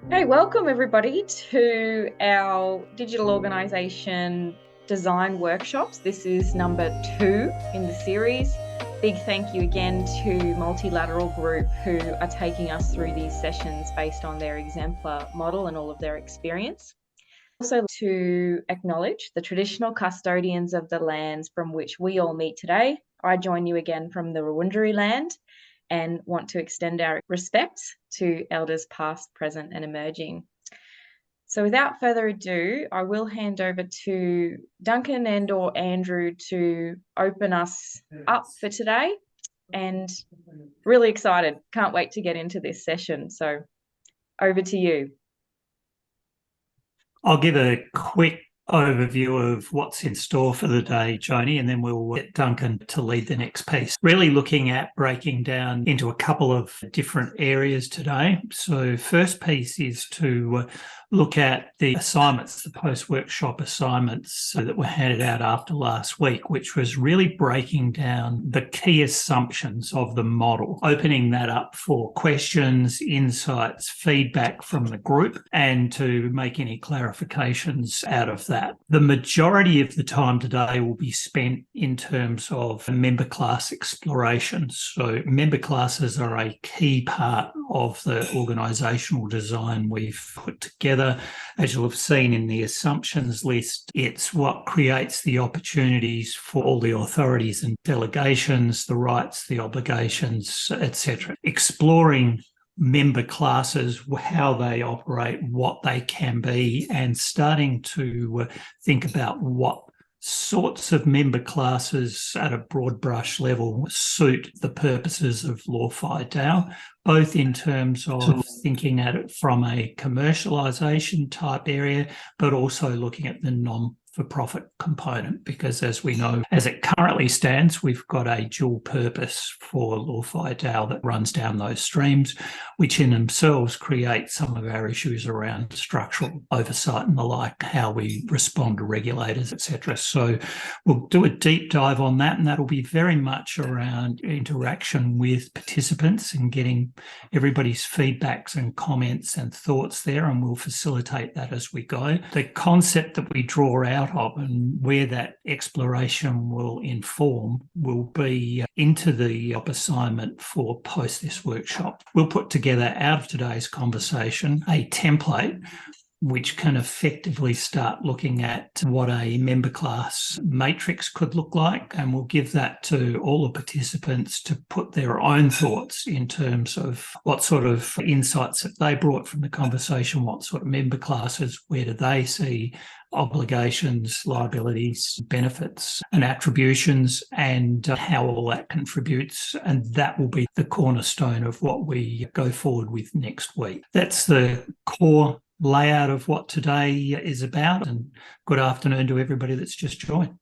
Hey, welcome everybody to our digital organisation design workshops. This is number 2 in the series. Big thank you again to Multilateral Group, who are taking us through these sessions based on their exemplar model and all of their experience. Also to acknowledge the traditional custodians of the lands from which we all meet today. I join you again from the Wurundjeri land and want to extend our respects to elders past, present and emerging. So without further ado, I will hand over to Duncan and or Andrew to open us up for today, and really excited. Can't wait to get into this session. So over to you. I'll give a quick overview of what's in store for the day, Joni, and then we'll get Duncan to lead the next piece. Really looking at breaking down into a couple of different areas today. So first piece is to look at the assignments, the post-workshop assignments that were handed out after last week, which was really breaking down the key assumptions of the model, opening that up for questions, insights, feedback from the group, and to make any clarifications out of that. The majority of the time today will be spent in terms of member class exploration. So member classes are a key part of the organisational design we've put together. As you'll have seen in the assumptions list, it's what creates the opportunities for all the authorities and delegations, the rights, the obligations, etc. Exploring member classes, how they operate, what they can be, and starting to think about what sorts of member classes at a broad brush level suit the purposes of LawFi DAO, both in terms of thinking at it from a commercialization type area, but also looking at the non-for-profit component, because as we know, as it currently stands, we've got a dual purpose for LawFi DAO that runs down those streams, which in themselves create some of our issues around structural oversight and the like, how we respond to regulators, etc. So we'll do a deep dive on that, and that'll be very much around interaction with participants and getting everybody's feedbacks and comments and thoughts there, and we'll facilitate that as we go. The concept that we draw out of and where that exploration will inform will be into the assignment for post this workshop. We'll put together out of today's conversation a template which can effectively start looking at what a member class matrix could look like. And we'll give that to all the participants to put their own thoughts in terms of what sort of insights that they brought from the conversation, what sort of member classes, where do they see obligations, liabilities, benefits and attributions, and how all that contributes. And that will be the cornerstone of what we go forward with next week. That's the core layout of what today is about, and good afternoon to everybody that's just joined.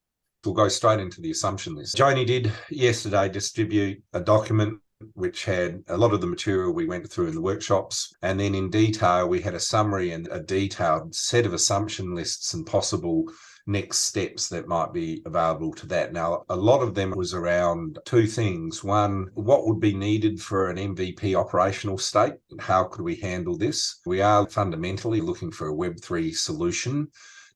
We'll go straight into the assumption list. Joni did yesterday distribute a document which had a lot of the material we went through in the workshops, and then in detail we had a summary and a detailed set of assumption lists and possible next steps that might be available to that. Now, a lot of them was around two things. One, what would be needed for an MVP operational state? How could we handle this? We are fundamentally looking for a Web3 solution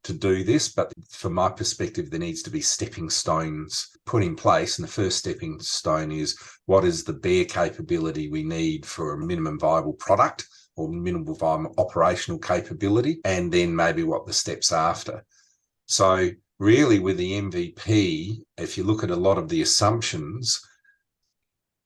to do this, but from my perspective, there needs to be stepping stones put in place. And the first stepping stone is, what is the bare capability we need for a minimum viable product or minimum viable operational capability? And then maybe what the steps after. So really with the MVP, if you look at a lot of the assumptions,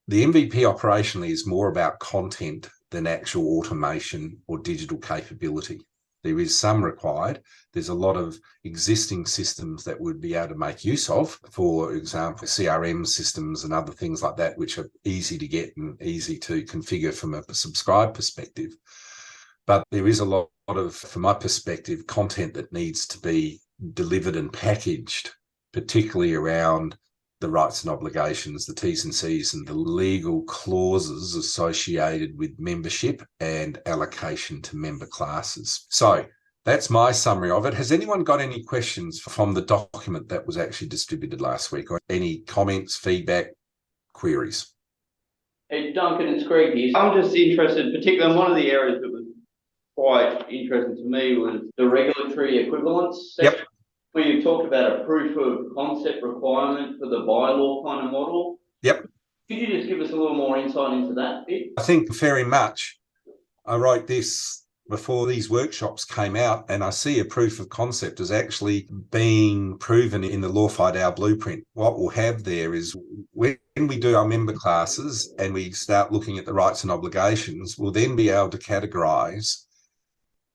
the MVP operationally is more about content than actual automation or digital capability. There is some required. There's a lot of existing systems that would be able to make use of, for example, CRM systems and other things like that, which are easy to get and easy to configure from a subscribe perspective. But there is a lot of, from my perspective, content that needs to be delivered and packaged, particularly around the rights and obligations, the T's and C's, and the legal clauses associated with membership and allocation to member classes. So that's my summary of it. Has anyone got any questions from the document that was actually distributed last week, or any comments, feedback, queries? Hey, Duncan, it's Greg here. I'm just interested, particularly in one of the areas that was quite interesting to me was the regulatory equivalence section, Yep. where you talk about a proof of concept requirement for the bylaw kind of model. Yep. Could you just give us a little more insight into that bit? I think very much. I wrote this before these workshops came out, and I see a proof of concept as actually being proven in the LawFi DAO blueprint. What we'll have there is when we do our member classes and we start looking at the rights and obligations, we'll then be able to categorize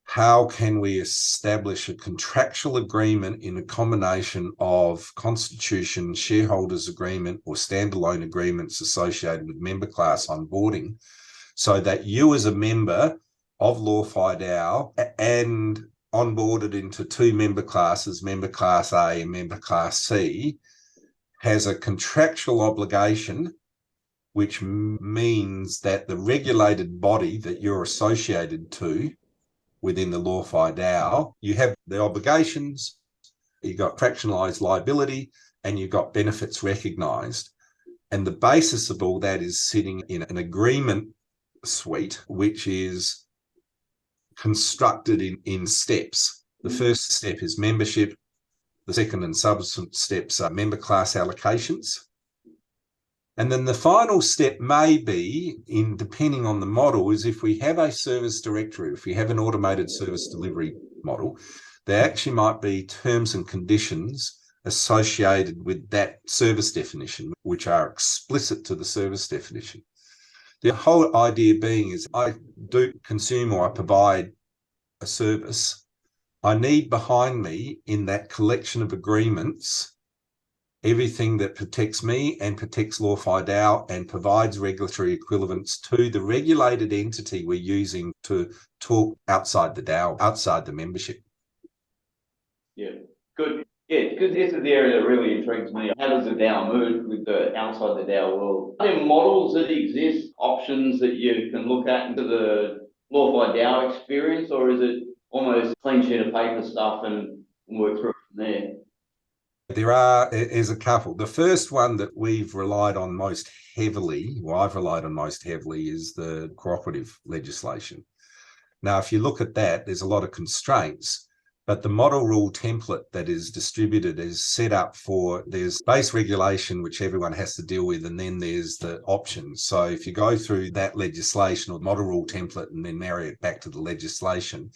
how can we establish a contractual agreement in a combination of constitution, shareholders agreement, or standalone agreements associated with member class onboarding, so that you as a member of LawFi DAO and onboarded into two member classes, member class A and member class C, has a contractual obligation, which means that the regulated body that you're associated to within the LawFi DAO, you have the obligations, you've got fractionalized liability, and you've got benefits recognized. And the basis of all that is sitting in an agreement suite, which is constructed in steps. The first step is membership. The second and subsequent steps are member class allocations. And then the final step may be, depending on the model, is if we have a service directory, if we have an automated service delivery model, there actually might be terms and conditions associated with that service definition, which are explicit to the service definition. The whole idea being is I do consume or I provide a service. I need behind me in that collection of agreements everything that protects me and protects LawFi DAO and provides regulatory equivalence to the regulated entity we're using to talk outside the DAO, outside the membership. Yeah, good. Yeah, because this is the area that really intrigues me. How does the DAO move with the outside the DAO world? Are there models that exist, options that you can look at into the LawFi DAO experience, or is it almost clean sheet of paper stuff and work through it from there? There's a couple. The first one that we've relied on most heavily, well, I've relied on most heavily, is the cooperative legislation. Now, if you look at that, there's a lot of constraints. But the model rule template that is distributed is set up for, there's base regulation, which everyone has to deal with, and then there's the options. So if you go through that legislation or model rule template and then marry it back to the legislation,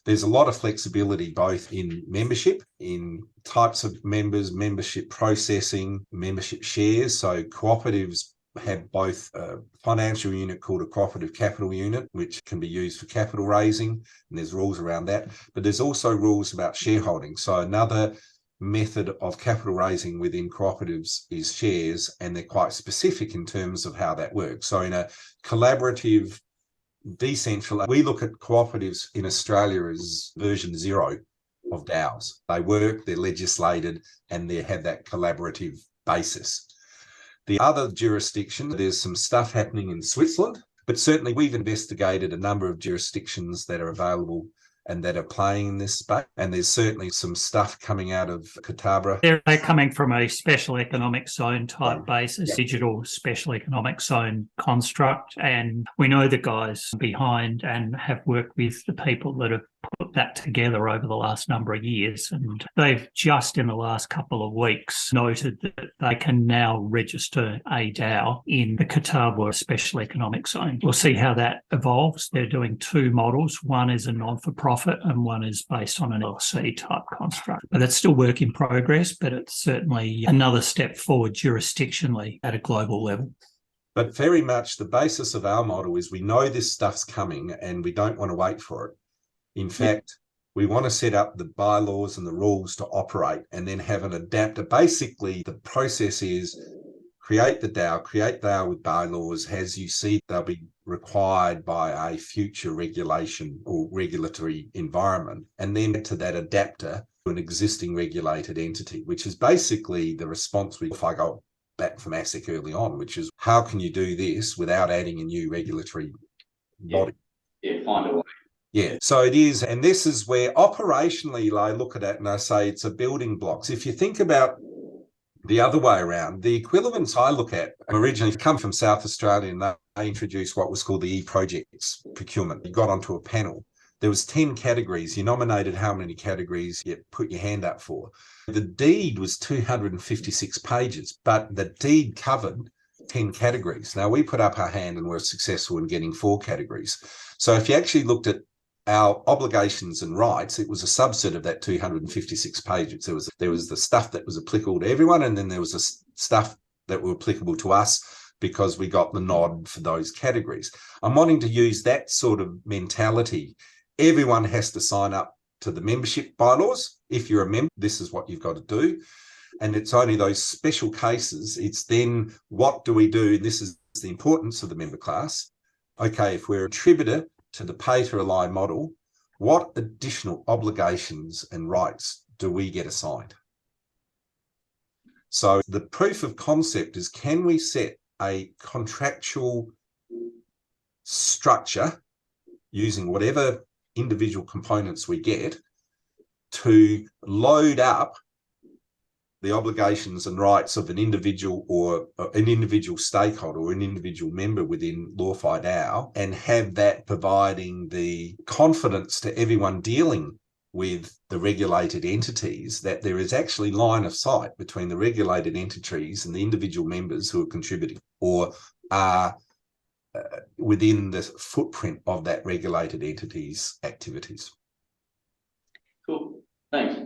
there's a lot of flexibility both in membership, in types of members, membership processing, membership shares. So cooperatives have both a financial unit called a cooperative capital unit, which can be used for capital raising, and there's rules around that. But there's also rules about shareholding. So another method of capital raising within cooperatives is shares, and they're quite specific in terms of how that works. So in a collaborative, decentralized, we look at cooperatives in Australia as version 0 of DAOs. They work, they're legislated, and they have that collaborative basis. The other jurisdiction, there's some stuff happening in Switzerland, but certainly we've investigated a number of jurisdictions that are available and that are playing in this space. And there's certainly some stuff coming out of Cooperatives. They're coming from a special economic zone type basis, digital special economic zone construct. And we know the guys behind and have worked with the people that have put that together over the last number of years. And they've just in the last couple of weeks noted that they can now register a DAO in the Cooperatives special economic zone. We'll see how that evolves. They're doing two models. One is a non-for-profit and one is based on an LLC type construct. But it's still work in progress, but it's certainly another step forward jurisdictionally at a global level. But very much the basis of our model is we know this stuff's coming and we don't want to wait for it. In fact, we want to set up the bylaws and the rules to operate and then have an adapter. Basically, the process is create the DAO with bylaws. As you see, they'll be required by a future regulation or regulatory environment, and then to that adapter to an existing regulated entity, which is basically the response if I go back from ASIC early on, which is how can you do this without adding a new regulatory body? Yeah, find a way. Yeah, so it is. And this is where operationally I look at it and I say it's a building blocks. If you think about the other way around, the equivalence I look at originally come from South Australia, and they introduced what was called the e-projects procurement. You got onto a panel. There was 10 categories. You nominated how many categories you put your hand up for. The deed was 256 pages, but the deed covered 10 categories. Now, we put up our hand and were successful in getting 4 categories. So if you actually looked at our obligations and rights, it was a subset of that 256 pages. There was the stuff that was applicable to everyone, and then there was the stuff that were applicable to us because we got the nod for those categories. I'm wanting to use that sort of mentality. Everyone has to sign up to the membership bylaws. If you're a member, this is what you've got to do. And it's only those special cases. It's then, what do we do? This is the importance of the member class. Okay, if we're a contributor to the pay-to-rely model, what additional obligations and rights do we get assigned? So the proof of concept is, can we set a contractual structure using whatever individual components we get to load up the obligations and rights of an individual or an individual stakeholder or an individual member within LawFi DAO, and have that providing the confidence to everyone dealing with the regulated entities that there is actually line of sight between the regulated entities and the individual members who are contributing or are within the footprint of that regulated entity's activities. Cool, thanks.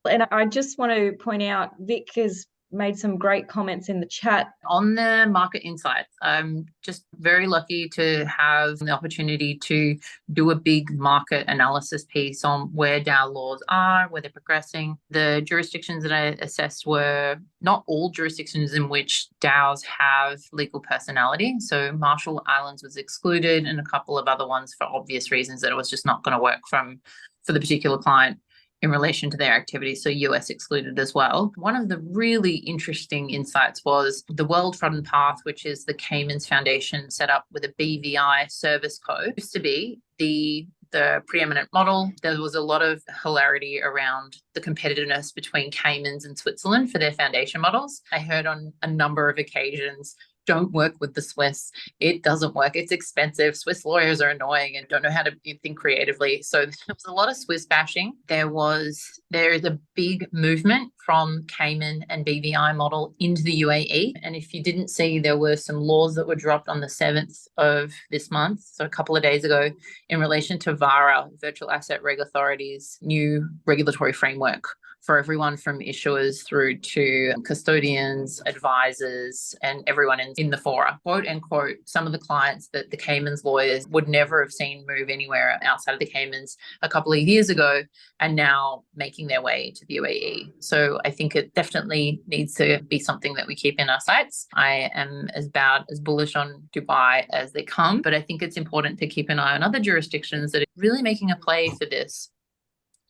And I just want to point out, Vic has made some great comments in the chat. On the Market Insights, I'm just very lucky to have the opportunity to do a big market analysis piece on where DAO laws are, where they're progressing. The jurisdictions that I assessed were not all jurisdictions in which DAOs have legal personality. So Marshall Islands was excluded, and a couple of other ones for obvious reasons that it was just not going to work for the particular client in relation to their activities, so US excluded as well. One of the really interesting insights was the World Trodden Path, which is the Caymans Foundation set up with a BVI service code. It used to be the preeminent model. There was a lot of hilarity around the competitiveness between Caymans and Switzerland for their foundation models. I heard on a number of occasions, don't work with the Swiss. It doesn't work. It's expensive. Swiss lawyers are annoying and don't know how to think creatively. So there was a lot of Swiss bashing. There is a big movement from Cayman and BVI model into the UAE. And if you didn't see, there were some laws that were dropped on the 7th of this month, so a couple of days ago, in relation to VARA, Virtual Asset Reg Authority's new regulatory framework for everyone from issuers through to custodians, advisors, and everyone in the fora. Quote unquote, some of the clients that the Caymans lawyers would never have seen move anywhere outside of the Caymans a couple of years ago are now making their way to the UAE. So I think it definitely needs to be something that we keep in our sights. I am about as bullish on Dubai as they come, but I think it's important to keep an eye on other jurisdictions that are really making a play for this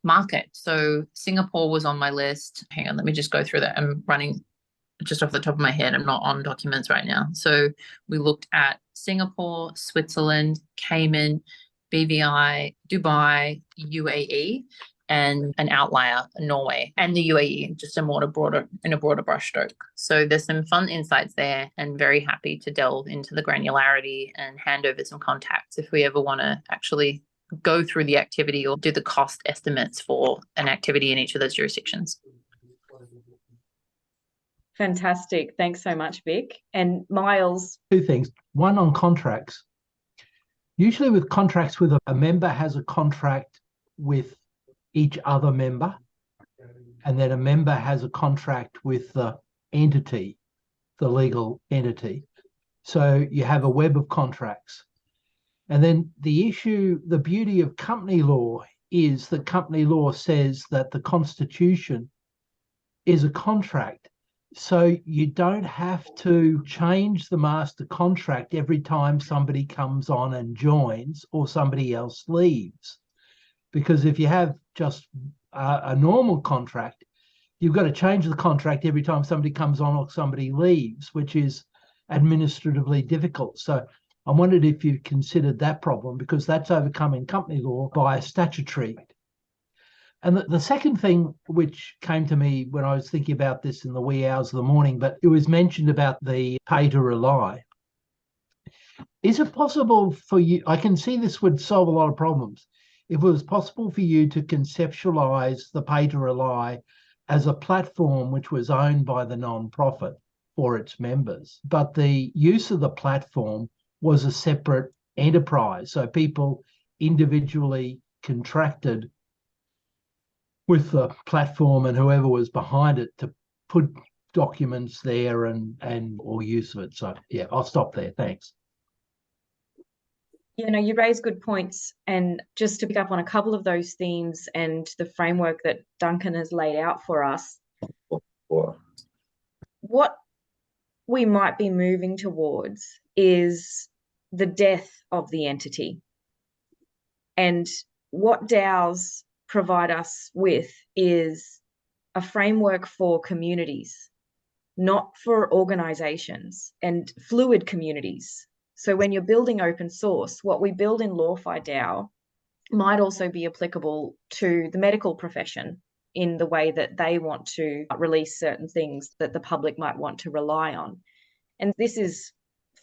market. So Singapore was on my list. Hang on, let me just go through that. I'm running just off the top of my head. I'm not on documents right now. So we looked at Singapore, Switzerland, Cayman, BVI, Dubai, UAE, and an outlier, Norway, and the UAE, just in a broader brushstroke. So there's some fun insights there, and very happy to delve into the granularity and hand over some contacts if we ever want to actually go through the activity or do the cost estimates for an activity in each of those jurisdictions. Fantastic. Thanks so much, Vic. And Miles. 2 things. One, on contracts. Usually with contracts, with a member has a contract with each other member, and then a member has a contract with the entity, the legal entity. So you have a web of contracts. And then the beauty of company law is that company law says that the Constitution is a contract. So you don't have to change the master contract every time somebody comes on and joins or somebody else leaves. Because if you have just a normal contract, you've got to change the contract every time somebody comes on or somebody leaves, which is administratively difficult. So I wondered if you considered that problem, because that's overcome in company law by a statutory. And the second thing which came to me when I was thinking about this in the wee hours of the morning, but it was mentioned about the pay to rely. Is it possible for you, I can see this would solve a lot of problems. if it was possible for you to conceptualize the pay to rely as a platform which was owned by the non-profit for its members, but the use of the platform was a separate enterprise. So people individually contracted with the platform and whoever was behind it to put documents there and or use of it. So yeah, I'll stop there. Thanks. You raise good points. And just to pick up on a couple of those themes and the framework that Duncan has laid out for us, what we might be moving towards is the death of the entity. And what DAOs provide us with is a framework for communities, not for organizations, and fluid communities. So when you're building open source, what we build in LawFi DAO might also be applicable to the medical profession in the way that they want to release certain things that the public might want to rely on. And this is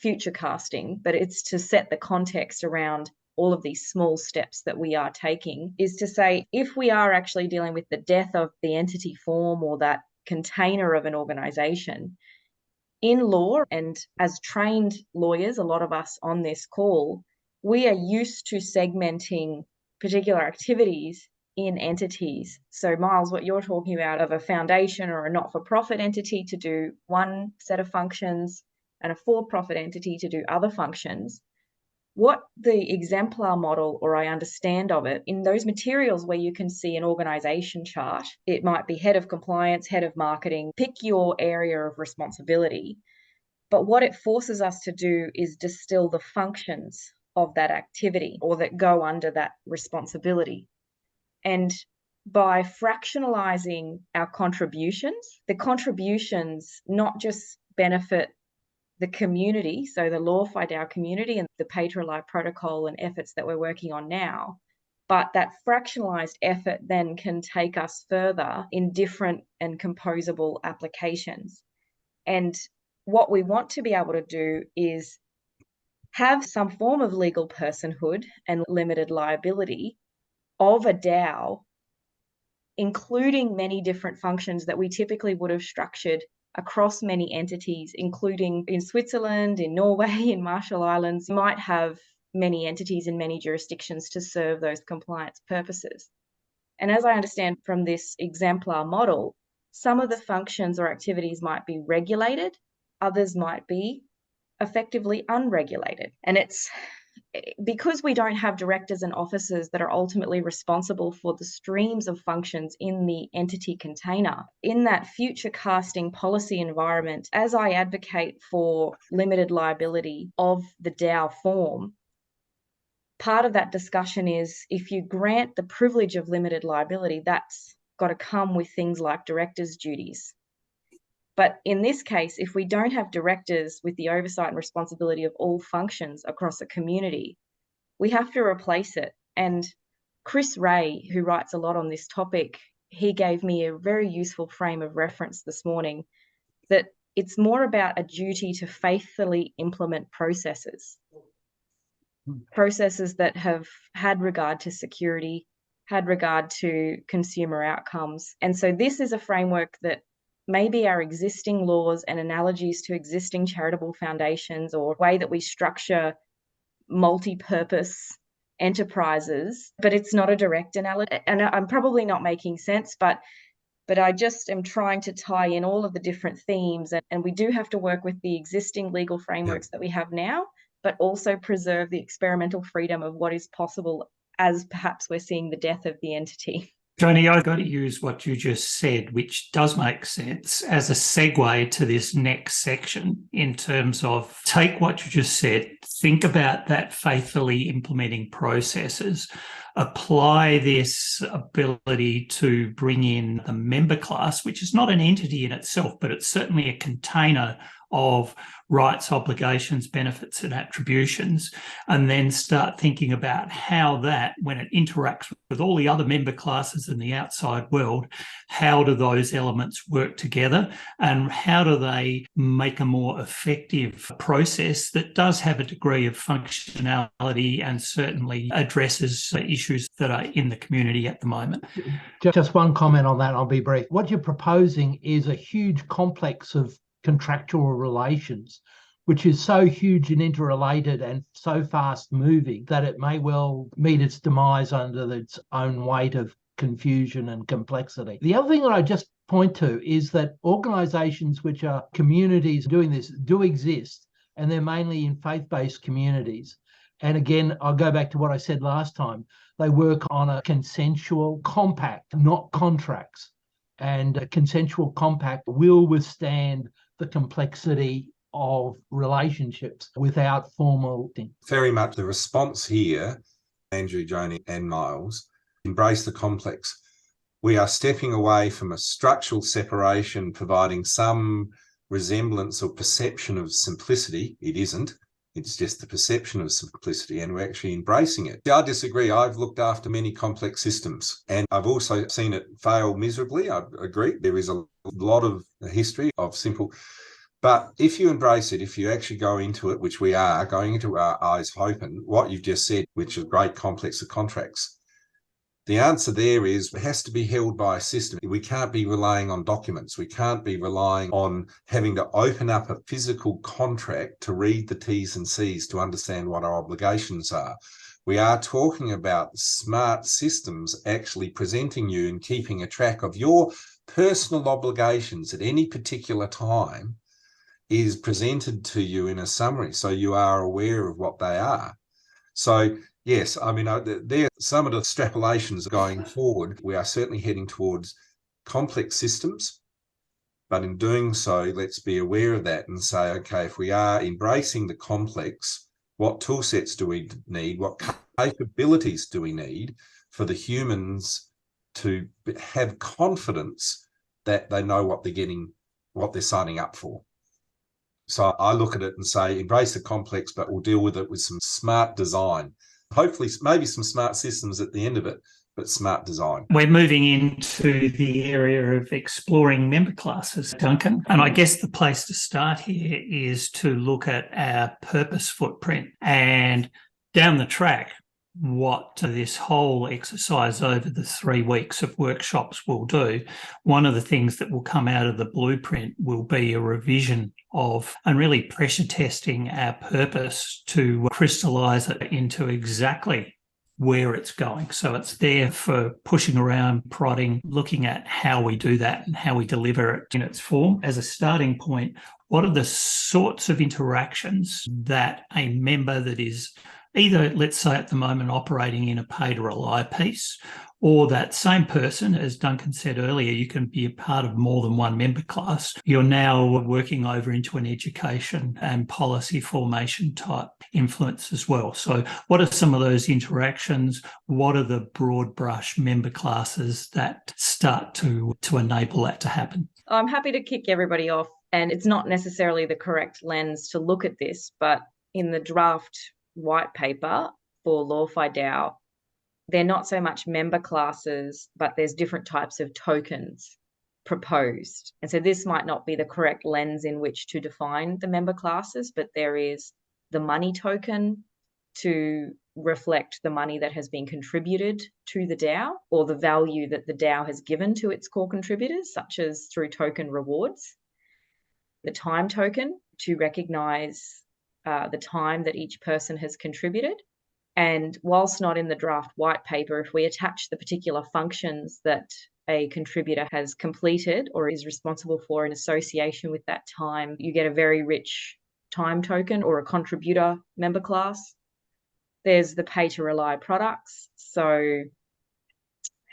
future casting, but it's to set the context around all of these small steps that we are taking, is to say, if we are actually dealing with the death of the entity form or that container of an organization, in law, and as trained lawyers, a lot of us on this call, we are used to segmenting particular activities in entities. So Miles, what you're talking about of a foundation or a not-for-profit entity to do one set of functions and a for-profit entity to do other functions, what the exemplar model, or I understand of it, in those materials where you can see an organization chart, it might be head of compliance, head of marketing, pick your area of responsibility. But what it forces us to do is distill the functions of that activity or that go under that responsibility. And by fractionalizing our contributions, the contributions not just benefit the community, so the LawFi DAO community and the pay to rely protocol and efforts that we're working on now, but that fractionalized effort then can take us further in different and composable applications. And what we want to be able to do is have some form of legal personhood and limited liability of a DAO, including many different functions that we typically would have structured across many entities, including in Switzerland, in Norway, in Marshall Islands. You might have many entities in many jurisdictions to serve those compliance purposes. And as I understand from this exemplar model, some of the functions or activities might be regulated, others might be effectively unregulated. And it's because we don't have directors and officers that are ultimately responsible for the streams of functions in the entity container, in that future casting policy environment, as I advocate for limited liability of the DAO form, part of that discussion is if you grant the privilege of limited liability, that's got to come with things like directors' duties. But in this case, if we don't have directors with the oversight and responsibility of all functions across a community, we have to replace it. And Chris Ray, who writes a lot on this topic, he gave me a very useful frame of reference this morning, that it's more about a duty to faithfully implement processes that have had regard to security, had regard to consumer outcomes. And so this is a framework that maybe our existing laws and analogies to existing charitable foundations or way that we structure multi-purpose enterprises, but it's not a direct analogy. And I'm probably not making sense, but I just am trying to tie in all of the different themes. And we do have to work with the existing legal frameworks that we have now, but also preserve the experimental freedom of what is possible as perhaps we're seeing the death of the entity. Joni, I've got to use what you just said, which does make sense, as a segue to this next section in terms of take what you just said, think about that faithfully implementing processes, apply this ability to bring in the member class, which is not an entity in itself, but it's certainly a container of rights, obligations, benefits, and attributions, and then start thinking about how that, when it interacts with all the other member classes in the outside world, how do those elements work together, and how do they make a more effective process that does have a degree of functionality and certainly addresses issues that are in the community at the moment. Just one comment on that, I'll be brief. What you're proposing is a huge complex of contractual relations, which is so huge and interrelated and so fast moving that it may well meet its demise under its own weight of confusion and complexity. The other thing that I just point to is that organizations which are communities doing this do exist, and they're mainly in faith-based communities. And again, I'll go back to what I said last time. They work on a consensual compact, not contracts. And a consensual compact will withstand the complexity of relationships without formal thing. Very much the response here, Andrew, Joni, and Miles, embrace the complex. We are stepping away from a structural separation, providing some resemblance or perception of simplicity. It isn't. It's just the perception of simplicity, and we're actually embracing it. I disagree. I've looked after many complex systems, and I've also seen it fail miserably. I agree. There is a lot of history of simple. But if you embrace it, if you actually go into it, which we are, going into our eyes open, what you've just said, which is great complex of contracts, the answer there is it has to be held by a system. We can't be relying on documents. We can't be relying on having to open up a physical contract to read the T's and C's to understand what our obligations are. We are talking about smart systems actually presenting you and keeping a track of your personal obligations at any particular time is presented to you in a summary, so you are aware of what they are. So yes, I mean, there are some of the extrapolations going forward. We are certainly heading towards complex systems, but in doing so, let's be aware of that and say, okay, if we are embracing the complex, what tool sets do we need? What capabilities do we need for the humans to have confidence that they know what they're getting, what they're signing up for? So I look at it and say, embrace the complex, but we'll deal with it with some smart design. Hopefully, maybe some smart systems at the end of it, but smart design. We're moving into the area of exploring member classes, Duncan. And I guess the place to start here is to look at our purpose footprint and down the track, what this whole exercise over the 3 weeks of workshops will do. One of the things that will come out of the blueprint will be a revision of and really pressure testing our purpose to crystallize it into exactly where it's going. So it's there for pushing around, prodding, looking at how we do that and how we deliver it in its form. As a starting point, what are the sorts of interactions that a member that is either, let's say at the moment, operating in a pay-to-rely piece, or that same person, as Duncan said earlier, you can be a part of more than one member class. You're now working over into an education and policy formation type influence as well. So what are some of those interactions? What are the broad brush member classes that start to enable that to happen? I'm happy to kick everybody off, and it's not necessarily the correct lens to look at this, but in the draft white paper for LawFi DAO, they're not so much member classes, but there's different types of tokens proposed. And so this might not be the correct lens in which to define the member classes, but there is the money token to reflect the money that has been contributed to the DAO, or the value that the DAO has given to its core contributors, such as through token rewards. The time token to recognize the time that each person has contributed. And whilst not in the draft white paper, if we attach the particular functions that a contributor has completed or is responsible for in association with that time, you get a very rich time token or a contributor member class. There's the pay-to-rely products. So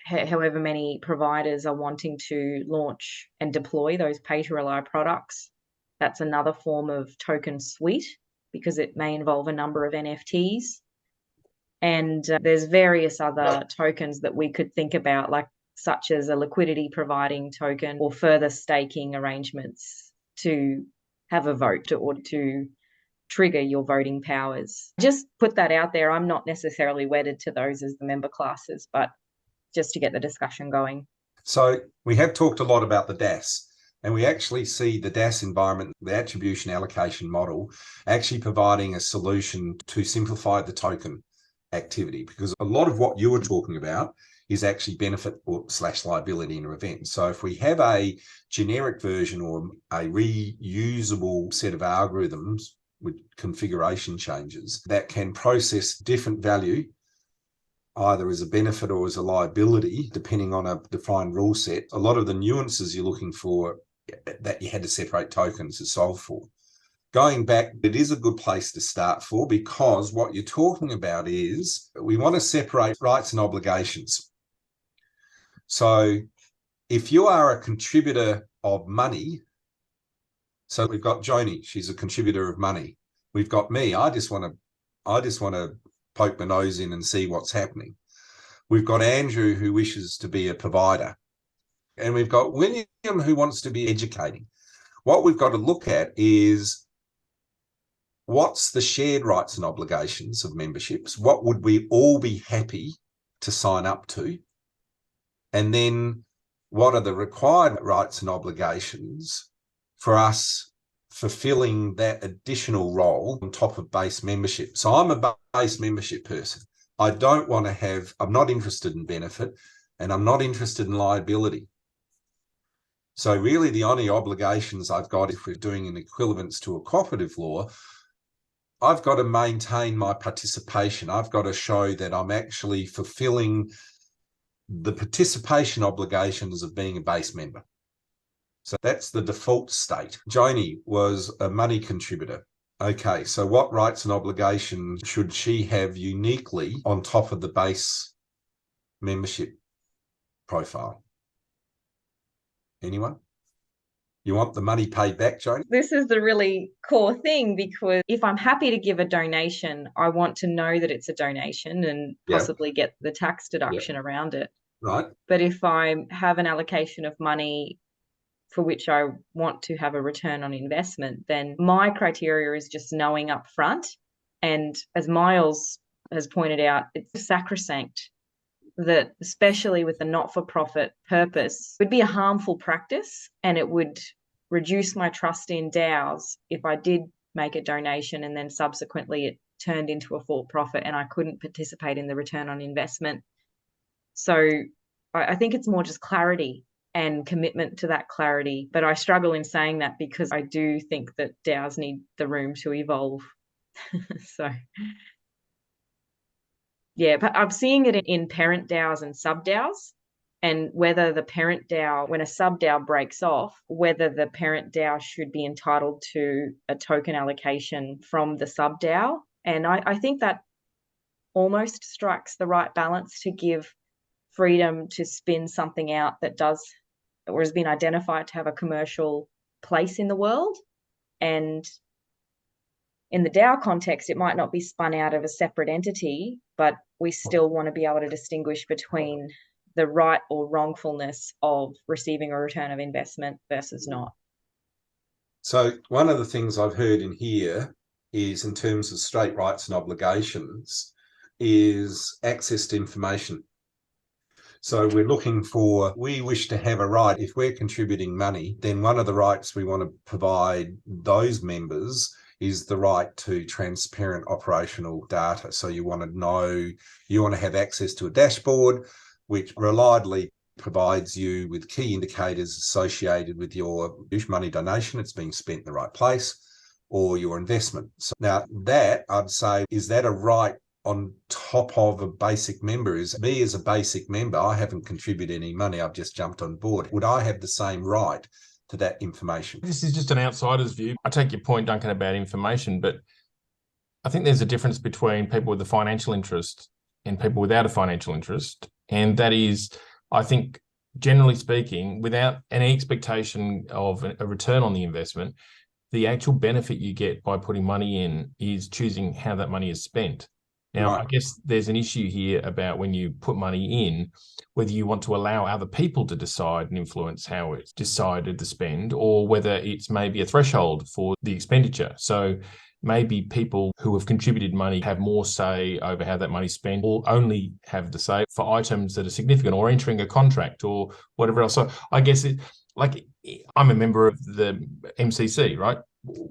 however many providers are wanting to launch and deploy those pay-to-rely products, that's another form of token suite because it may involve a number of NFTs. And there's various other tokens that we could think about, like such as a liquidity providing token or further staking arrangements to have a vote or to trigger your voting powers. Just put that out there. I'm not necessarily wedded to those as the member classes, but just to get the discussion going. So we have talked a lot about the DAS, and we actually see the DAS environment, the attribution allocation model, actually providing a solution to simplify the token activity, because a lot of what you were talking about is actually benefit or / liability in an event. So if we have a generic version or a reusable set of algorithms with configuration changes that can process different value, either as a benefit or as a liability, depending on a defined rule set, a lot of the nuances you're looking for that you had to separate tokens is solved for. Going back, it is a good place to start for, because what you're talking about is we want to separate rights and obligations. So if you are a contributor of money, so we've got Joni, she's a contributor of money. We've got me, I just want to poke my nose in and see what's happening. We've got Andrew, who wishes to be a provider. And we've got William, who wants to be educating. What we've got to look at is what's the shared rights and obligations of memberships? What would we all be happy to sign up to? And then what are the required rights and obligations for us fulfilling that additional role on top of base membership? So I'm a base membership person. I don't want to have, I'm not interested in benefit, and I'm not interested in liability. So really the only obligations I've got, if we're doing an equivalence to a cooperative law, I've got to maintain my participation. I've got to show that I'm actually fulfilling the participation obligations of being a base member. So that's the default state. Joni was a money contributor. Okay, so what rights and obligations should she have uniquely on top of the base membership profile? Anyone? You want the money paid back, Joni? This is the really core thing, because if I'm happy to give a donation, I want to know that it's a donation and possibly get the tax deduction around it. Right. But if I have an allocation of money for which I want to have a return on investment, then my criteria is just knowing up front. And as Miles has pointed out, it's sacrosanct that, especially with the not-for-profit purpose, would be a harmful practice, and it would reduce my trust in DAOs if I did make a donation and then subsequently it turned into a for-profit and I couldn't participate in the return on investment. So I think it's more just clarity and commitment to that clarity. But I struggle in saying that because I do think that DAOs need the room to evolve. So yeah, but I'm seeing it in parent DAOs and sub-DAOs, and whether the parent DAO, when a sub-DAO breaks off, whether the parent DAO should be entitled to a token allocation from the sub-DAO. And I think that almost strikes the right balance to give freedom to spin something out that does or has been identified to have a commercial place in the world. And in the DAO context, it might not be spun out of a separate entity, but we still want to be able to distinguish between the right or wrongfulness of receiving a return of investment versus not. So one of the things I've heard in here is, in terms of straight rights and obligations, is access to information. So we're looking for, we wish to have a right. If we're contributing money, then one of the rights we want to provide those members is the right to transparent operational data. So you want to know, you want to have access to a dashboard which reliably provides you with key indicators associated with your money donation, it's being spent in the right place, or your investment. So now that, I'd say, is that a right on top of a basic member? Is me as a basic member, I haven't contributed any money, I've just jumped on board. Would I have the same right to that information? This is just an outsider's view. I take your point, Duncan, about information, but I think there's a difference between people with a financial interest and people without a financial interest. And that is, I think, generally speaking, without any expectation of a return on the investment, the actual benefit you get by putting money in is choosing how that money is spent. Now, Right. I guess there's an issue here about when you put money in, whether you want to allow other people to decide and influence how it's decided to spend, or whether it's maybe a threshold for the expenditure. So maybe people who have contributed money have more say over how that money's spent, or only have the say for items that are significant, or entering a contract or whatever else. So I guess I'm a member of the MCC, right?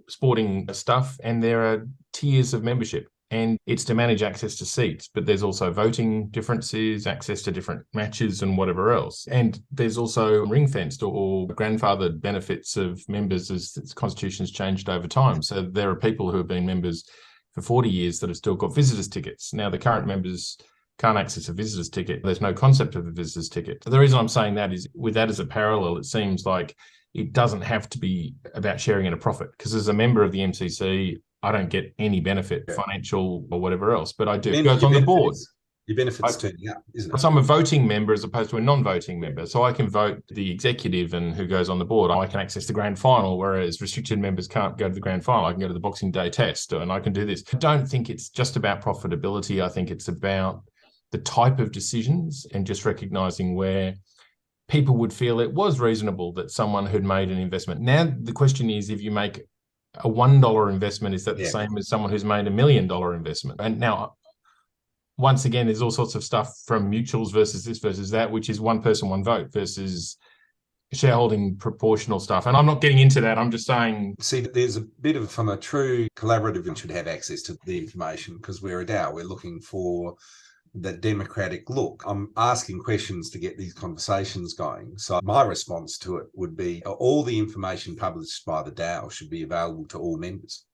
Sporting stuff, and there are tiers of membership. And it's to manage access to seats, but there's also voting differences, access to different matches and whatever else. And there's also ring-fenced or grandfathered benefits of members as the constitution's changed over time. So there are people who have been members for 40 years that have still got visitors tickets. Now, the current members can't access a visitor's ticket. There's no concept of a visitor's ticket. The reason I'm saying that is, with that as a parallel, it seems like it doesn't have to be about sharing in a profit, because as a member of the MCC, I don't get any benefit, financial or whatever else, but I do. It goes on the board. Your benefit's turning up, isn't it? So I'm a voting member as opposed to a non-voting member. So I can vote the executive and who goes on the board. I can access the grand final, whereas restricted members can't go to the grand final. I can go to the Boxing Day test and I can do this. I don't think it's just about profitability. I think it's about the type of decisions and just recognizing where people would feel it was reasonable that someone had made an investment. Now, the question is, if you make a $1 investment, is that the same as someone who's made $1 million investment? And now, once again, there's all sorts of stuff from mutuals versus this versus that, which is one person, one vote versus shareholding proportional stuff. And I'm not getting into that. I'm just saying. See, there's a bit of, from a true collaborative, and should have access to the information, because we're a DAO. We're looking for the democratic look. I'm asking questions to get these conversations going. So my response to it would be, all the information published by the DAO should be available to all members,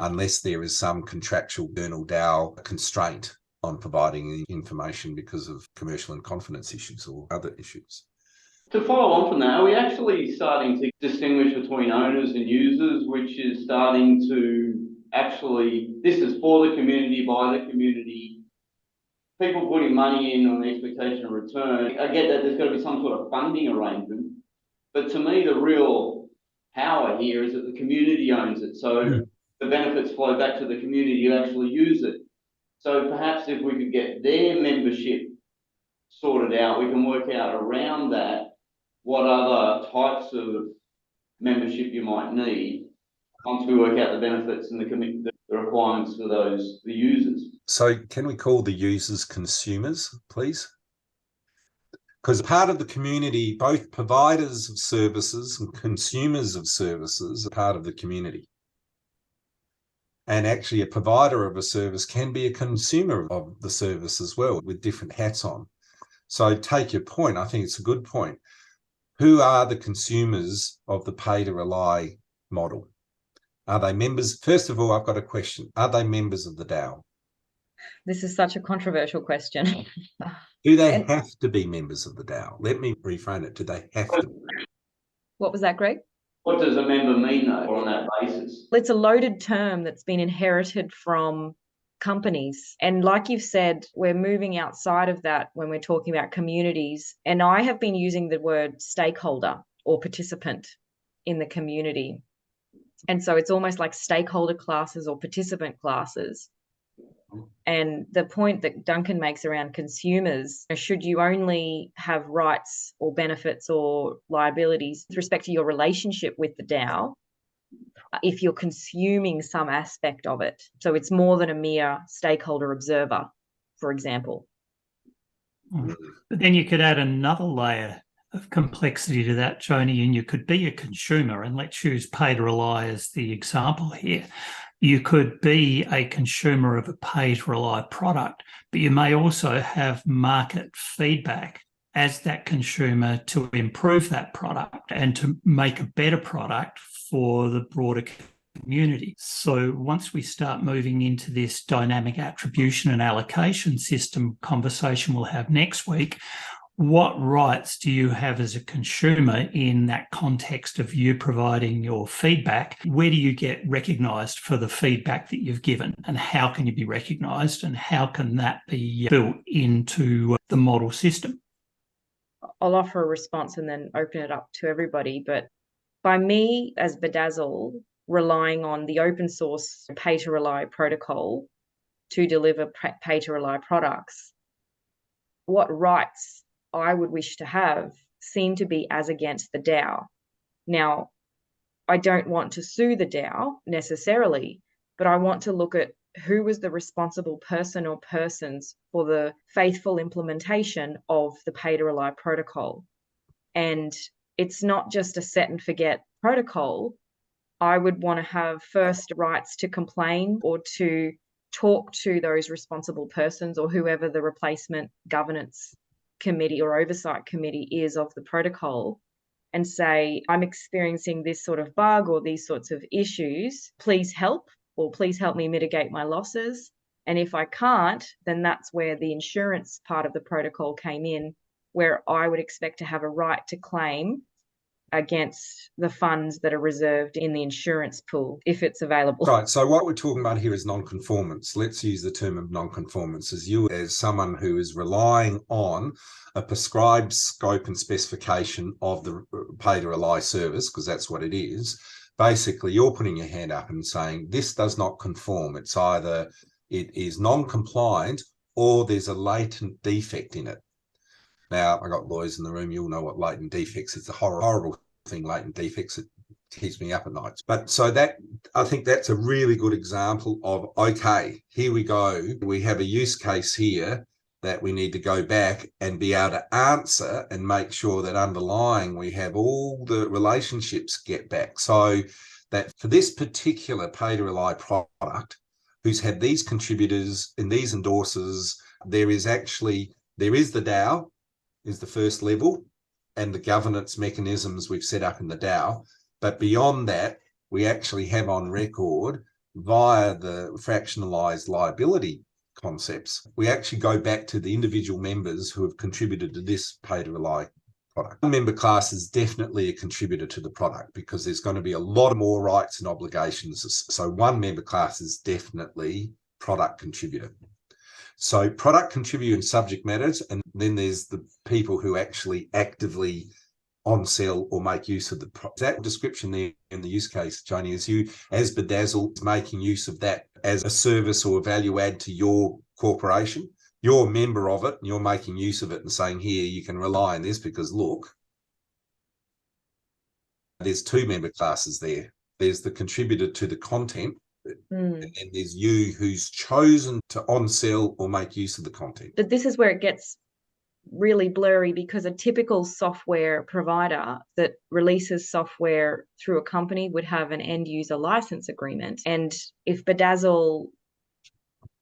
unless there is some contractual journal DAO constraint on providing the information because of commercial and confidence issues or other issues. To follow on from that, are we actually starting to distinguish between owners and users, which is starting to actually, this is for the community, by the community, people putting money in on the expectation of return? I get that there's got to be some sort of funding arrangement, but to me, the real power here is that the community owns it. So the benefits flow back to the community who actually use it. So perhaps if we could get their membership sorted out, we can work out around that what other types of membership you might need once we work out the benefits and the requirements for the users. So can we call the users consumers, please? Because part of the community, both providers of services and consumers of services are part of the community. And actually a provider of a service can be a consumer of the service as well, with different hats on. So take your point. I think it's a good point. Who are the consumers of the pay to rely model? Are they members? First of all, I've got a question. Are they members of the DAO? This is such a controversial question. Do they have to be members of the DAO? Let me reframe it. Do they have to be? What was that, Greg? What does a member mean, though, on that basis? It's a loaded term that's been inherited from companies. And like you've said, we're moving outside of that when we're talking about communities. And I have been using the word stakeholder or participant in the community. And so it's almost like stakeholder classes or participant classes. And the point that Duncan makes around consumers, should you only have rights or benefits or liabilities with respect to your relationship with the DAO if you're consuming some aspect of it? So it's more than a mere stakeholder observer, for example. But then you could add another layer of complexity to that, Joni, and you could be a consumer, and let's use pay to rely as the example here. You could be a consumer of a pay to rely product, but you may also have market feedback as that consumer to improve that product and to make a better product for the broader community. So once we start moving into this dynamic attribution and allocation system conversation we'll have next week, what rights do you have as a consumer in that context of you providing your feedback? Where do you get recognised for the feedback that you've given, and how can you be recognised, and how can that be built into the model system? I'll offer a response and then open it up to everybody. But by me as Bedazzle relying on the open source pay to rely protocol to deliver pay-to-rely products, what rights I would wish to have seem to be as against the DAO. Now, I don't want to sue the DAO necessarily, but I want to look at who was the responsible person or persons for the faithful implementation of the pay-to-rely protocol. And it's not just a set and forget protocol. I would want to have first rights to complain or to talk to those responsible persons or whoever the replacement governance committee or oversight committee is of the protocol, and say, I'm experiencing this sort of bug or these sorts of issues. Please help, or please help me mitigate my losses. And if I can't, then that's where the insurance part of the protocol came in, where I would expect to have a right to claim against the funds that are reserved in the insurance pool if it's available. Right. So what we're talking about here is non-conformance. Let's use the term of non-conformance as you, as someone who is relying on a prescribed scope and specification of the pay-to-rely service, because that's what it is. Basically, you're putting your hand up and saying, this does not conform. It's either it is non-compliant or there's a latent defect in it. Now, I got lawyers in the room. You'll know what latent defects. It's a horrible thing, latent defects. It keeps me up at night. But so that, I think that's a really good example of, okay, here we go. We have a use case here that we need to go back and be able to answer and make sure that underlying we have all the relationships get back. So that for this particular pay-to-rely product, who's had these contributors and these endorsers, there is the DAO, is the first level, and the governance mechanisms we've set up in the DAO. But beyond that, we actually have on record via the fractionalized liability concepts, we actually go back to the individual members who have contributed to this pay-to-rely product. One member class is definitely a contributor to the product because there's going to be a lot more rights and obligations. So one member class is definitely product contributor. So product contributor and subject matters, and then there's the people who actually actively on-sell or make use of the product. That description there in the use case, Joni, is you as Bedazzle making use of that as a service or a value add to your corporation. You're a member of it and you're making use of it and saying, here, you can rely on this because look, there's two member classes there. There's the contributor to the content, and then there's you who's chosen to on-sell or make use of the content. But this is where it gets really blurry, because a typical software provider that releases software through a company would have an end user license agreement. And if Bedazzle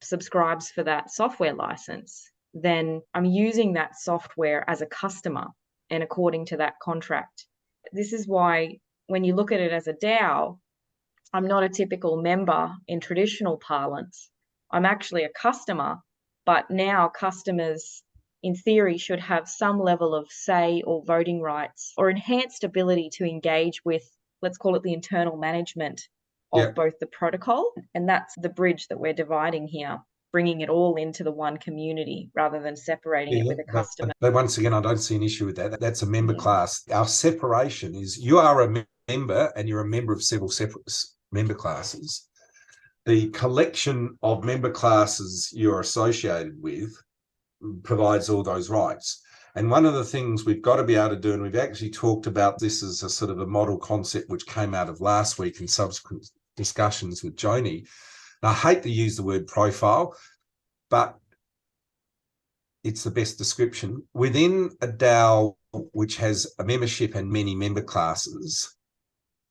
subscribes for that software license, then I'm using that software as a customer and according to that contract. This is why when you look at it as a DAO, I'm not a typical member in traditional parlance. I'm actually a customer, but now customers in theory should have some level of say or voting rights or enhanced ability to engage with, let's call it the internal management of both the protocol. And that's the bridge that we're dividing here, bringing it all into the one community rather than separating it with a customer. But once again, I don't see an issue with that. That's a member class. Our separation is you are a member and you're a member of several separate member classes. The collection of member classes you're associated with provides all those rights. And one of the things we've got to be able to do, and we've actually talked about this as a sort of a model concept which came out of last week in subsequent discussions with Joni. And I hate to use the word profile, but it's the best description. Within a DAO which has a membership and many member classes,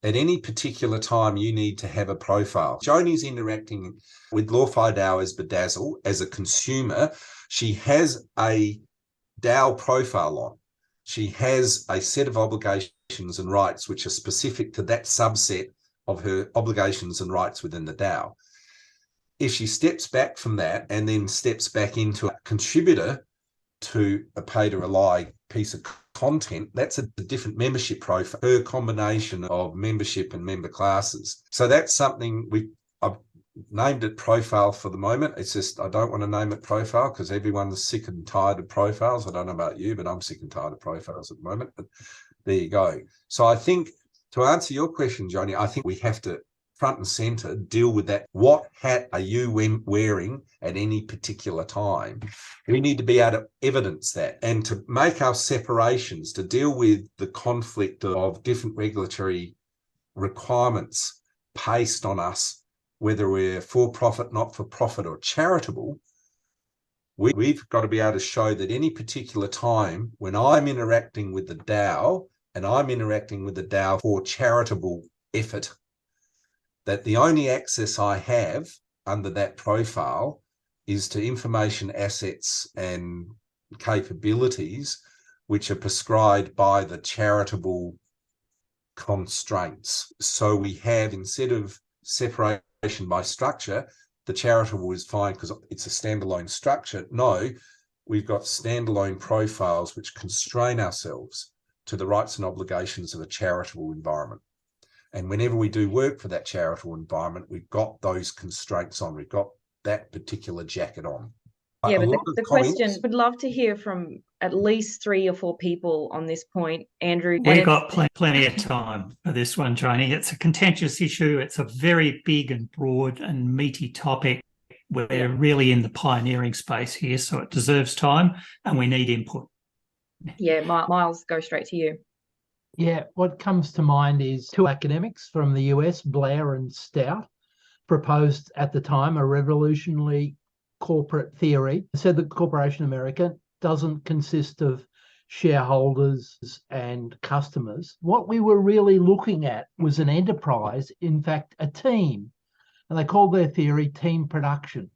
at any particular time, you need to have a profile. Joni's interacting with LawFi DAO as Bedazzle. As a consumer, she has a DAO profile on. She has a set of obligations and rights which are specific to that subset of her obligations and rights within the DAO. If she steps back from that and then steps back into a contributor to a pay-to-rely piece of content, that's a different membership profile, her combination of membership and member classes. So that's something I've named it profile for the moment. It's just I don't want to name it profile because everyone's sick and tired of profiles. I don't know about you, but I'm sick and tired of profiles at the moment. But there you go. So I think to answer your question, Joni, I think we have to front and center, deal with that. What hat are you wearing at any particular time? We need to be able to evidence that and to make our separations, to deal with the conflict of different regulatory requirements placed on us, whether we're for-profit, not-for-profit, or charitable. We've got to be able to show that any particular time when I'm interacting with the DAO, and I'm interacting with the DAO for charitable effort, that the only access I have under that profile is to information, assets, and capabilities which are prescribed by the charitable constraints. So we have, instead of separation by structure, the charitable is fine because it's a standalone structure. No, we've got standalone profiles which constrain ourselves to the rights and obligations of a charitable environment. And whenever we do work for that charitable environment, we've got those constraints on. We've got that particular jacket on. Yeah, but the question, would love to hear from at least 3 or 4 people on this point, Andrew. We've got plenty of time for this one, Joni. It's a contentious issue. It's a very big and broad and meaty topic. We're really in the pioneering space here, so it deserves time and we need input. Yeah, Miles, go straight to you. Yeah, what comes to mind is 2 academics from the US, Blair and Stout, proposed at the time a revolutionary corporate theory. It said that corporation America doesn't consist of shareholders and customers. What we were really looking at was an enterprise, in fact, a team. And they called their theory team production.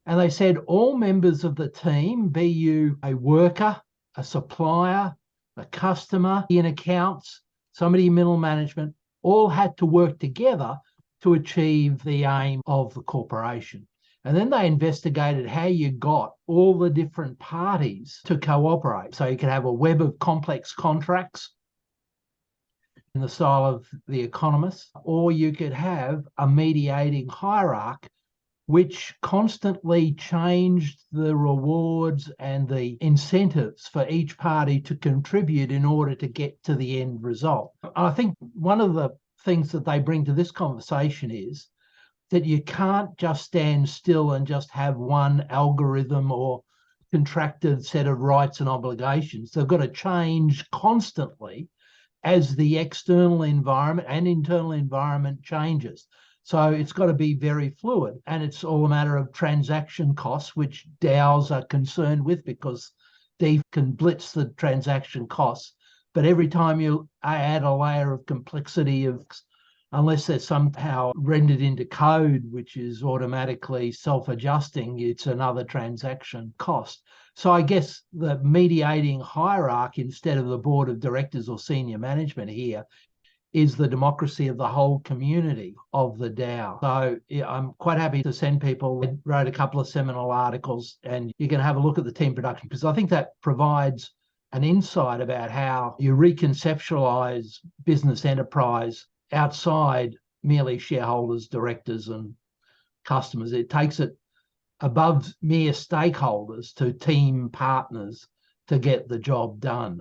And they said all members of the team, be you a worker, a supplier, a customer, in accounts, somebody in middle management, all had to work together to achieve the aim of the corporation. And then they investigated how you got all the different parties to cooperate. So you could have a web of complex contracts in the style of The Economist, or you could have a mediating hierarchy which constantly changed the rewards and the incentives for each party to contribute in order to get to the end result. I think one of the things that they bring to this conversation is that you can't just stand still and just have one algorithm or contracted set of rights and obligations. They've got to change constantly as the external environment and internal environment changes. So it's got to be very fluid, and it's all a matter of transaction costs, which DAOs are concerned with because they can blitz the transaction costs. But every time you add a layer of complexity of, unless they're somehow rendered into code, which is automatically self-adjusting, it's another transaction cost. So I guess the mediating hierarchy instead of the board of directors or senior management here is the democracy of the whole community of the DAO. So yeah, I'm quite happy to send people. I wrote a couple of seminal articles and you can have a look at the team production because I think that provides an insight about how you reconceptualize business enterprise outside merely shareholders, directors, and customers. It takes it above mere stakeholders to team partners to get the job done.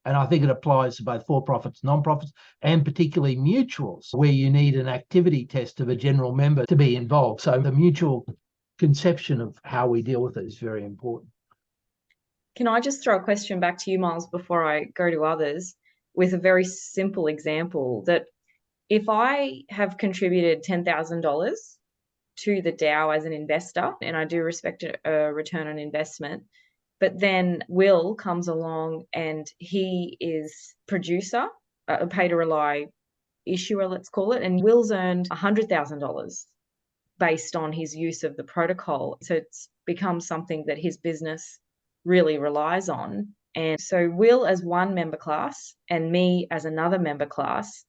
And I think it applies to both for-profits, non-profits, and particularly mutuals, where you need an activity test of a general member to be involved. So the mutual conception of how we deal with it is very important. Can I just throw a question back to you, Miles, before I go to others, with a very simple example that if I have contributed $10,000 to the DAO as an investor, and I do respect a return on investment, but then Will comes along and he is producer, a pay-to-rely issuer, let's call it, and Will's earned $100,000 based on his use of the protocol. So it's become something that his business really relies on. And so Will as one member class and me as another member class,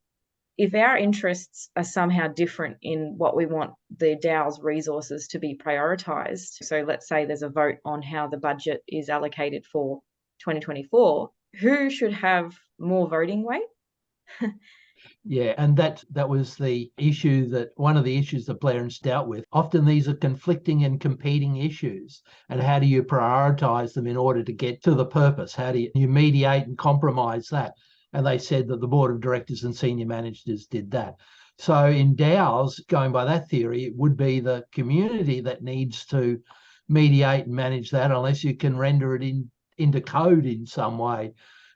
if our interests are somehow different in what we want the DAO's resources to be prioritised, so let's say there's a vote on how the budget is allocated for 2024, who should have more voting weight? Yeah, and that was the issue one of the issues that Blair and Stout with. Often these are conflicting and competing issues. And how do you prioritise them in order to get to the purpose? How do you mediate and compromise that? And they said that the board of directors and senior managers did that. So in DAOs, going by that theory, it would be the community that needs to mediate and manage that, unless you can render it into code in some way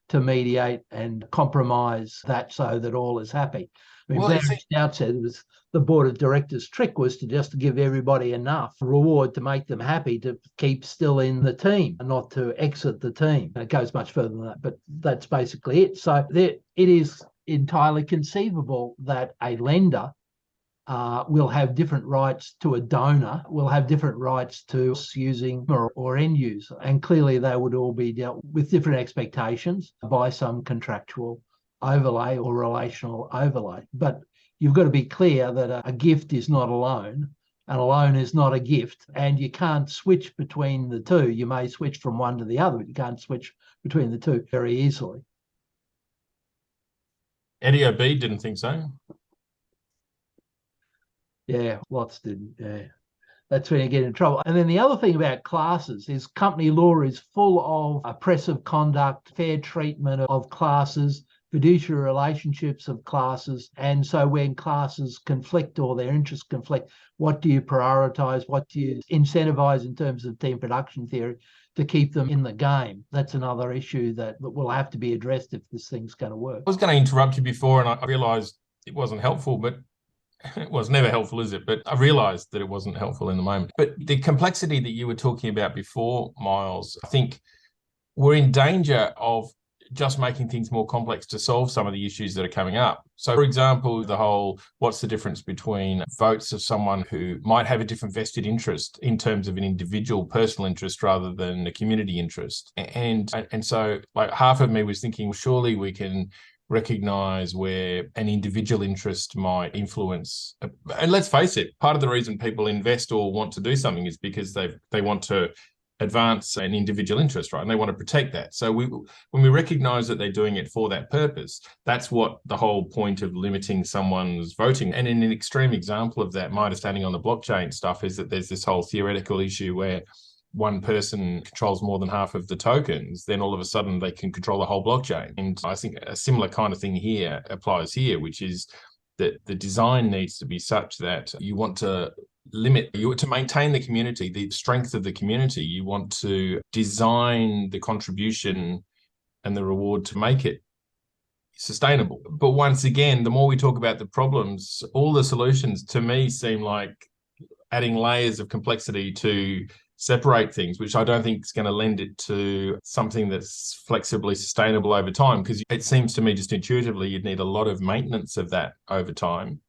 to mediate and compromise that so that all is happy. I mean, Blair Stout said it was the board of directors' trick was to just give everybody enough reward to make them happy to keep still in the team and not to exit the team. And it goes much further than that, but that's basically it. So it is entirely conceivable that a lender will have different rights to a donor, will have different rights to using or end user. And clearly they would all be dealt with different expectations by some contractual overlay or relational overlay. But you've got to be clear that a gift is not a loan, and a loan is not a gift, and you can't switch between the two. You may switch from one to the other, but you can't switch between the two very easily. Eddie O.B. didn't think so. Yeah, lots didn't. Yeah. That's when you get in trouble. And then the other thing about classes is company law is full of oppressive conduct, fair treatment of classes, fiduciary relationships of classes. And so when classes conflict or their interests conflict, what do you prioritize? What do you incentivize in terms of team production theory to keep them in the game? That's another issue that will have to be addressed if this thing's going to work. I was going to interrupt you before, and I realized it wasn't helpful, but it was never helpful, is it? But I realized that it wasn't helpful in the moment. But the complexity that you were talking about before, Miles, I think we're in danger of just making things more complex to solve some of the issues that are coming up. So, for example, the whole, what's the difference between votes of someone who might have a different vested interest in terms of an individual personal interest rather than a community interest? And so like half of me was thinking, well, surely we can recognize where an individual interest might influence. And let's face it, part of the reason people invest or want to do something is because they want to advance an individual interest, right? And they want to protect that. So when we recognize that they're doing it for that purpose, that's what the whole point of limiting someone's voting. And in an extreme example of that, my understanding on the blockchain stuff is that there's this whole theoretical issue where one person controls more than half of the tokens, then all of a sudden they can control the whole blockchain. And I think a similar kind of thing here applies here, which is that the design needs to be such that you want to maintain the community, the strength of the community. You want to design the contribution and the reward to make it sustainable. But once again, the more we talk about the problems, all the solutions to me seem like adding layers of complexity to separate things, which I don't think is going to lend it to something that's flexibly sustainable over time, because it seems to me just intuitively you'd need a lot of maintenance of that over time.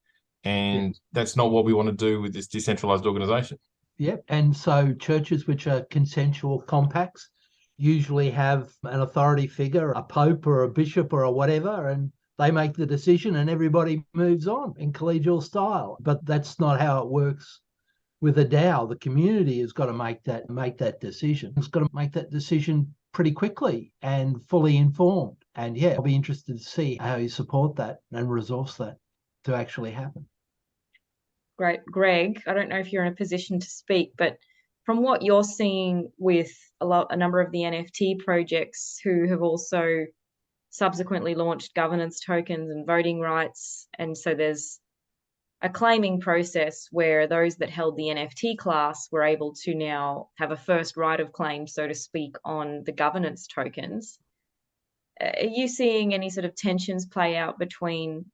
And that's not what we want to do with this decentralized organization. Yep. And so churches which are consensual compacts usually have an authority figure, a pope or a bishop or a whatever, and they make the decision and everybody moves on in collegial style. But that's not how it works with a DAO. The community has got to make that decision. It's got to make that decision pretty quickly and fully informed. And yeah, I'll be interested to see how you support that and resource that to actually happen. Great. Greg, I don't know if you're in a position to speak, but from what you're seeing with a number of the NFT projects who have also subsequently launched governance tokens and voting rights, and so there's a claiming process where those that held the NFT class were able to now have a first right of claim, so to speak, on the governance tokens. Are you seeing any sort of tensions play out between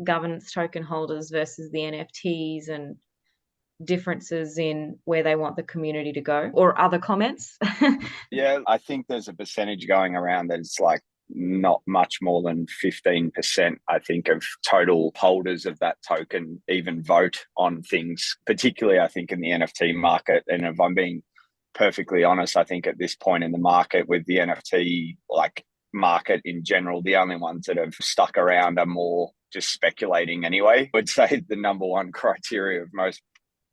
governance token holders versus the NFTs and differences in where they want the community to go, or other comments? Yeah, I think there's a percentage going around that it's like not much more than 15%, I think, of total holders of that token even vote on things, particularly, I think, in the NFT market. And if I'm being perfectly honest, I think at this point in the market with the NFT market in general, the only ones that have stuck around are more just speculating anyway. I would say the number one criteria of most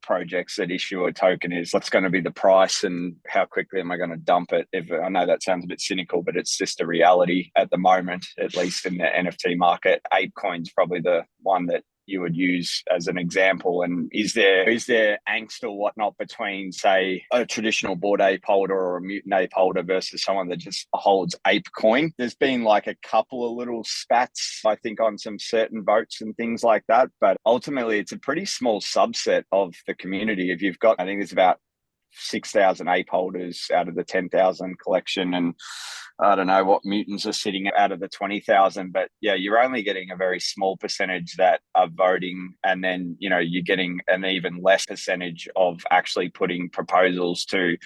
projects that issue a token is what's going to be the price and how quickly am I going to dump it. I know that sounds a bit cynical, but it's just a reality at the moment, at least in the NFT market. ApeCoin's probably the one that you would use as an example? And is there angst or whatnot between, say, a traditional Bored Ape holder or a Mutant Ape holder versus someone that just holds Ape coin? There's been like a couple of little spats, I think, on some certain votes and things like that. But ultimately, it's a pretty small subset of the community. If you've got, I think there's about 6,000 ape holders out of the 10,000 collection, and I don't know what mutants are sitting out of the 20,000, but yeah, you're only getting a very small percentage that are voting, and then you're getting an even less percentage of actually putting proposals to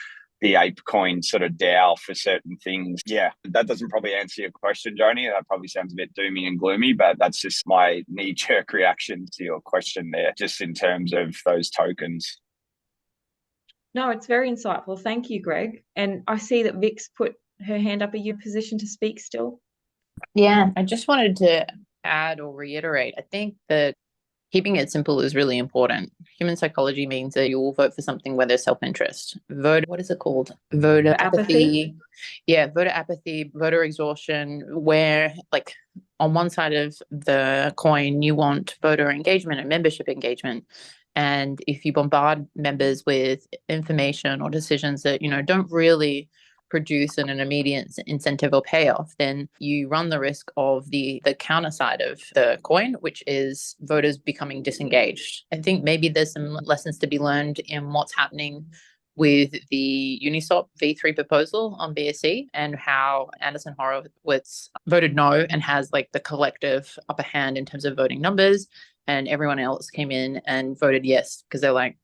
the ape coin sort of DAO for certain things. Yeah, that doesn't probably answer your question, Joni. That probably sounds a bit doomy and gloomy, but that's just my knee-jerk reaction to your question there, just in terms of those tokens. No, it's very insightful. Thank you, Greg. And I see that Vic's put her hand up. Are you in position to speak still? Yeah, I just wanted to add or reiterate. I think that keeping it simple is really important. Human psychology means that you will vote for something where there's self-interest. What is it called? Voter apathy. Yeah, voter apathy, voter exhaustion, where like on one side of the coin, you want voter engagement and membership engagement. And if you bombard members with information or decisions that, don't really produce an immediate incentive or payoff, then you run the risk of the counter side of the coin, which is voters becoming disengaged. I think maybe there's some lessons to be learned in what's happening with the Uniswap V3 proposal on BSC, and how Anderson Horowitz voted no and has like the collective upper hand in terms of voting numbers, and everyone else came in and voted yes because they're like,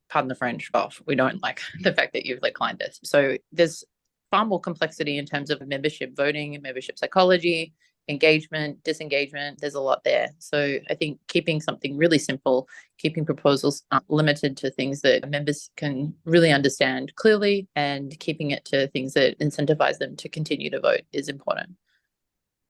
pardon the French, we don't like the fact that you've declined this. So there's far more complexity in terms of membership voting and membership psychology, engagement, disengagement. There's a lot there. So I think keeping something really simple, keeping proposals limited to things that members can really understand clearly, and keeping it to things that incentivize them to continue to vote is important.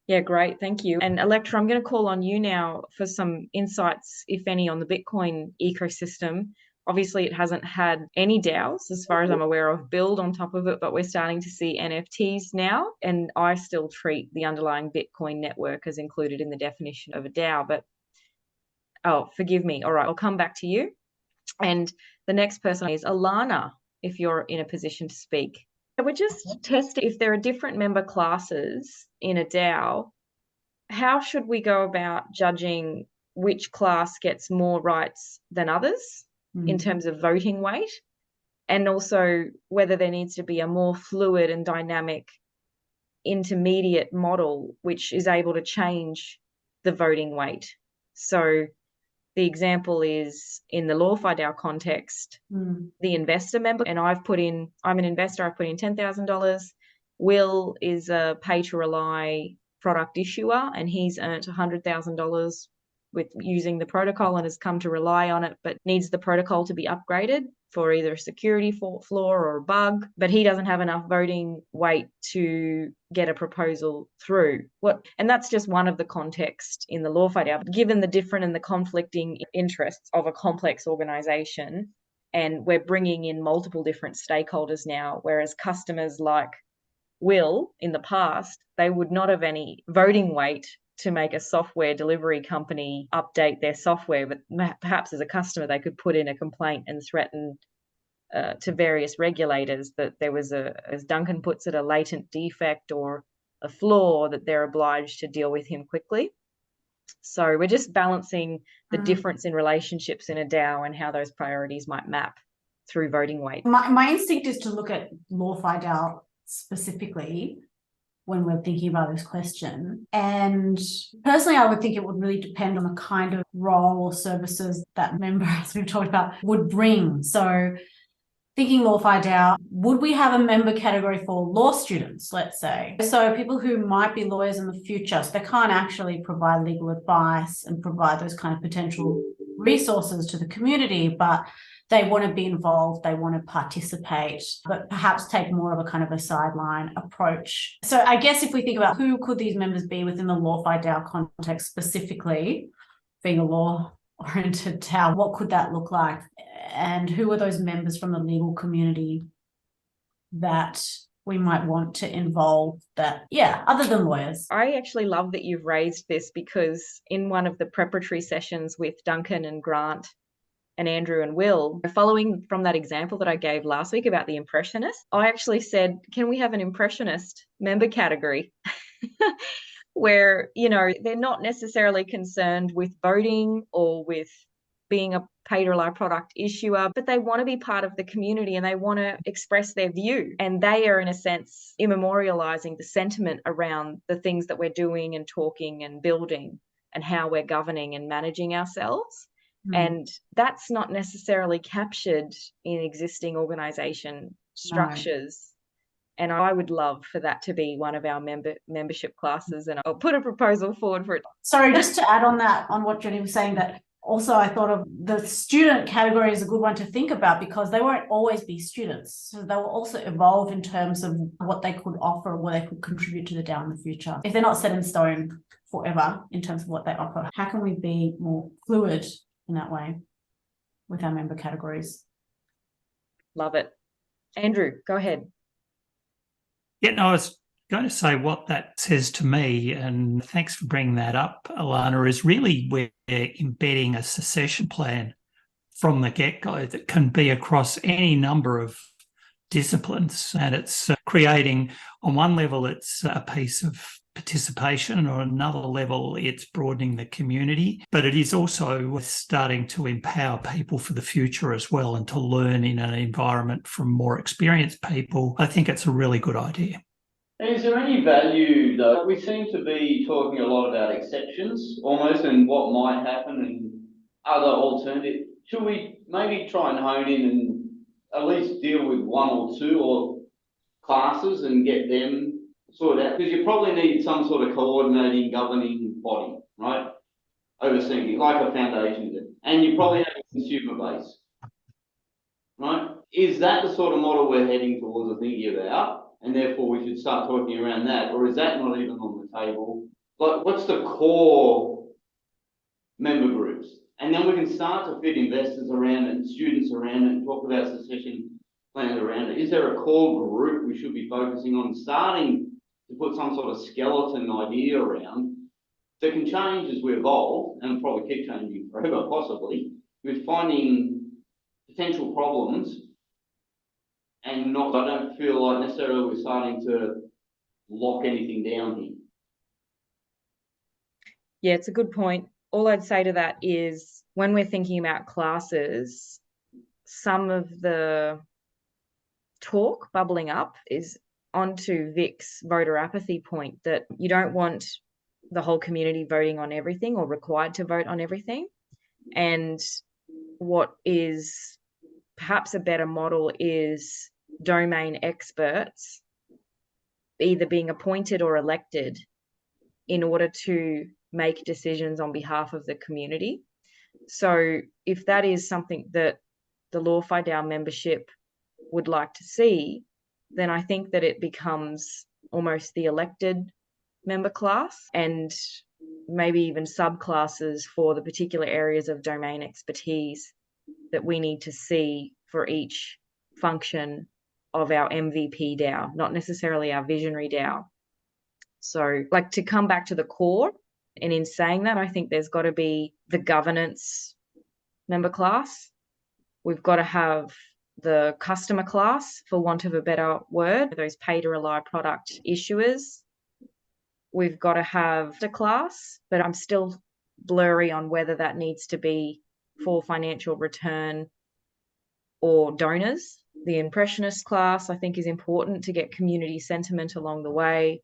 Yeah, great. Thank you. And Electra, I'm going to call on you now for some insights, if any, on the Bitcoin ecosystem. Obviously, it hasn't had any DAOs, as far as I'm aware of, build on top of it, but we're starting to see NFTs now. And I still treat the underlying Bitcoin network as included in the definition of a DAO. But, oh, forgive me. All right, I'll come back to you. And the next person is Alana, if you're in a position to speak. We're just testing if there are different member classes in a DAO. How should we go about judging which class gets more rights than others in terms of voting weight? And also whether there needs to be a more fluid and dynamic intermediate model which is able to change the voting weight. So the example is in the LawFi DAO context, the investor member, and I'm an investor, I've put in $10,000. Will is a pay-to-rely product issuer, and he's earned $100,000 with using the protocol and has come to rely on it, but needs the protocol to be upgraded for either a security flaw or a bug, but he doesn't have enough voting weight to get a proposal through. And that's just one of the context in the LawFi DAO. Given the different and the conflicting interests of a complex organization, and we're bringing in multiple different stakeholders now, whereas customers like Will, in the past, they would not have any voting weight to make a software delivery company update their software, but perhaps as a customer they could put in a complaint and threaten to various regulators that there was as Duncan puts it, a latent defect or a flaw that they're obliged to deal with him quickly. So we're just balancing the difference in relationships in a DAO and how those priorities might map through voting weight. My instinct is to look at LawFi DAO specifically when we're thinking about this question. And personally, I would think it would really depend on the kind of role or services that member, as we've talked about, would bring. So thinking LawFi DAO, would we have a member category for law students, let's say? So people who might be lawyers in the future, so they can't actually provide legal advice and provide those kind of potential resources to the community, but they want to be involved, they want to participate, but perhaps take more of a kind of a sideline approach. So I guess if we think about who could these members be within the LawFi DAO context specifically, being a law-oriented DAO, what could that look like? And who are those members from the legal community that we might want to involve that, other than lawyers? I actually love that you've raised this, because in one of the preparatory sessions with Duncan and Grant and Andrew and Will, following from that example that I gave last week about the Impressionists, I actually said, can we have an Impressionist member category? Where, they're not necessarily concerned with voting or with being a pay-to-rely product issuer, but they want to be part of the community and they want to express their view. And they are, in a sense, immemorializing the sentiment around the things that we're doing and talking and building and how we're governing and managing ourselves. And that's not necessarily captured in existing organization structures. No. And I would love for that to be one of our membership classes, and I'll put a proposal forward for it. Sorry, just to add on that, on what Joni was saying, that also I thought of the student category is a good one to think about, because they won't always be students. So they will also evolve in terms of what they could offer, what they could contribute to the DAO in the future. If they're not set in stone forever in terms of what they offer, how can we be more fluid in that way with our member categories? Love it. Andrew, go ahead. Yeah, no, I was going to say what that says to me, and thanks for bringing that up, Alana, is really we're embedding a succession plan from the get-go that can be across any number of disciplines. And it's creating, on one level, it's a piece of participation, and on another level, it's broadening the community. But it is also starting to empower people for the future as well, and to learn in an environment from more experienced people. I think it's a really good idea. And is there any value, though? We seem to be talking a lot about exceptions almost, and what might happen and other alternatives. Should we maybe try and hone in and at least deal with one or two or classes and get them sorted out? Because you probably need some sort of coordinating, governing body, right? Overseeing it, like a foundation did. And you probably have a consumer base, right? Is that the sort of model we're heading towards or thinking about? And therefore we should start talking around that, or is that not even on the table? Like, what's the core member groups? And then we can start to fit investors around it, students around it, and talk about succession plans around it. Is there a core group we should be focusing on, starting to put some sort of skeleton idea around that can change as we evolve, and probably keep changing forever, possibly, with finding potential problems? And I don't feel like necessarily we're starting to lock anything down here. Yeah, it's a good point. All I'd say to that is, when we're thinking about classes, some of the talk bubbling up is onto Vic's voter apathy point, that you don't want the whole community voting on everything or required to vote on everything. And what is perhaps a better model is domain experts either being appointed or elected in order to make decisions on behalf of the community. So if that is something that the LawFi DAO membership would like to see, then I think that it becomes almost the elected member class, and maybe even subclasses for the particular areas of domain expertise that we need to see for each function of our MVP DAO, not necessarily our visionary DAO. So, like, to come back to the core, and in saying that, I think there's got to be the governance member class. We've got to have the customer class, for want of a better word, those pay-to-rely product issuers. We've got to have the class, but I'm still blurry on whether that needs to be for financial return or donors. The Impressionist class, I think, is important to get community sentiment along the way.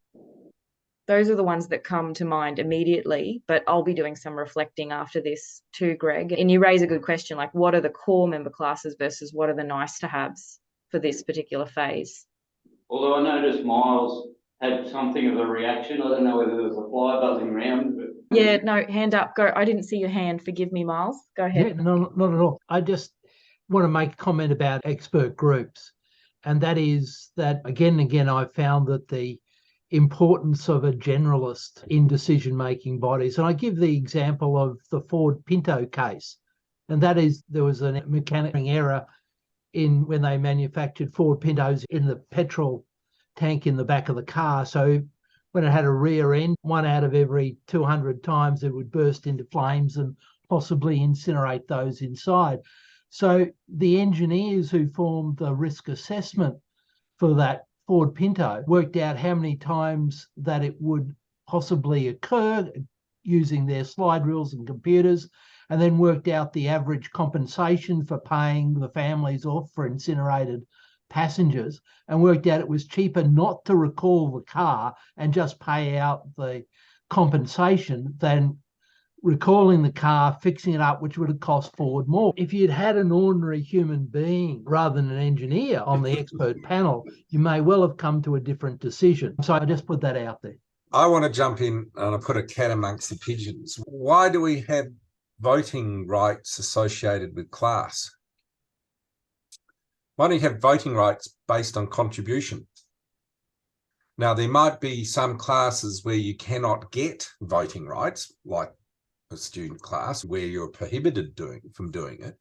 Those are the ones that come to mind immediately, but I'll be doing some reflecting after this too, Greg. And you raise a good question, like, what are the core member classes versus what are the nice to haves for this particular phase? Although I noticed Miles had something of a reaction. I don't know whether there was a fly buzzing around, but... Yeah, no, hand up. Go. I didn't see your hand. Forgive me, Miles. Go ahead. Yeah, no, not at all. I just want to make a comment about expert groups. And that is that, again and again, I found that the importance of a generalist in decision-making bodies. And I give the example of the Ford Pinto case. And that is, there was a mechanical error in when they manufactured Ford Pintos in the petrol tank in the back of the car. So when it had a rear end, 1 out of every 200 times it would burst into flames and possibly incinerate those inside. So the engineers who formed the risk assessment for that Ford Pinto worked out how many times that it would possibly occur using their slide rules and computers, and then worked out the average compensation for paying the families off for incinerated passengers, and worked out it was cheaper not to recall the car and just pay out the compensation than recalling the car, fixing it up, which would have cost Ford more. If you'd had an ordinary human being rather than an engineer on the expert panel, you may well have come to a different decision. So I just put that out there. I want to jump in and I put a cat amongst the pigeons. Why do we have voting rights associated with class? Why don't you have voting rights based on contribution? Now, there might be some classes where you cannot get voting rights, like a student class, where you're prohibited from doing it.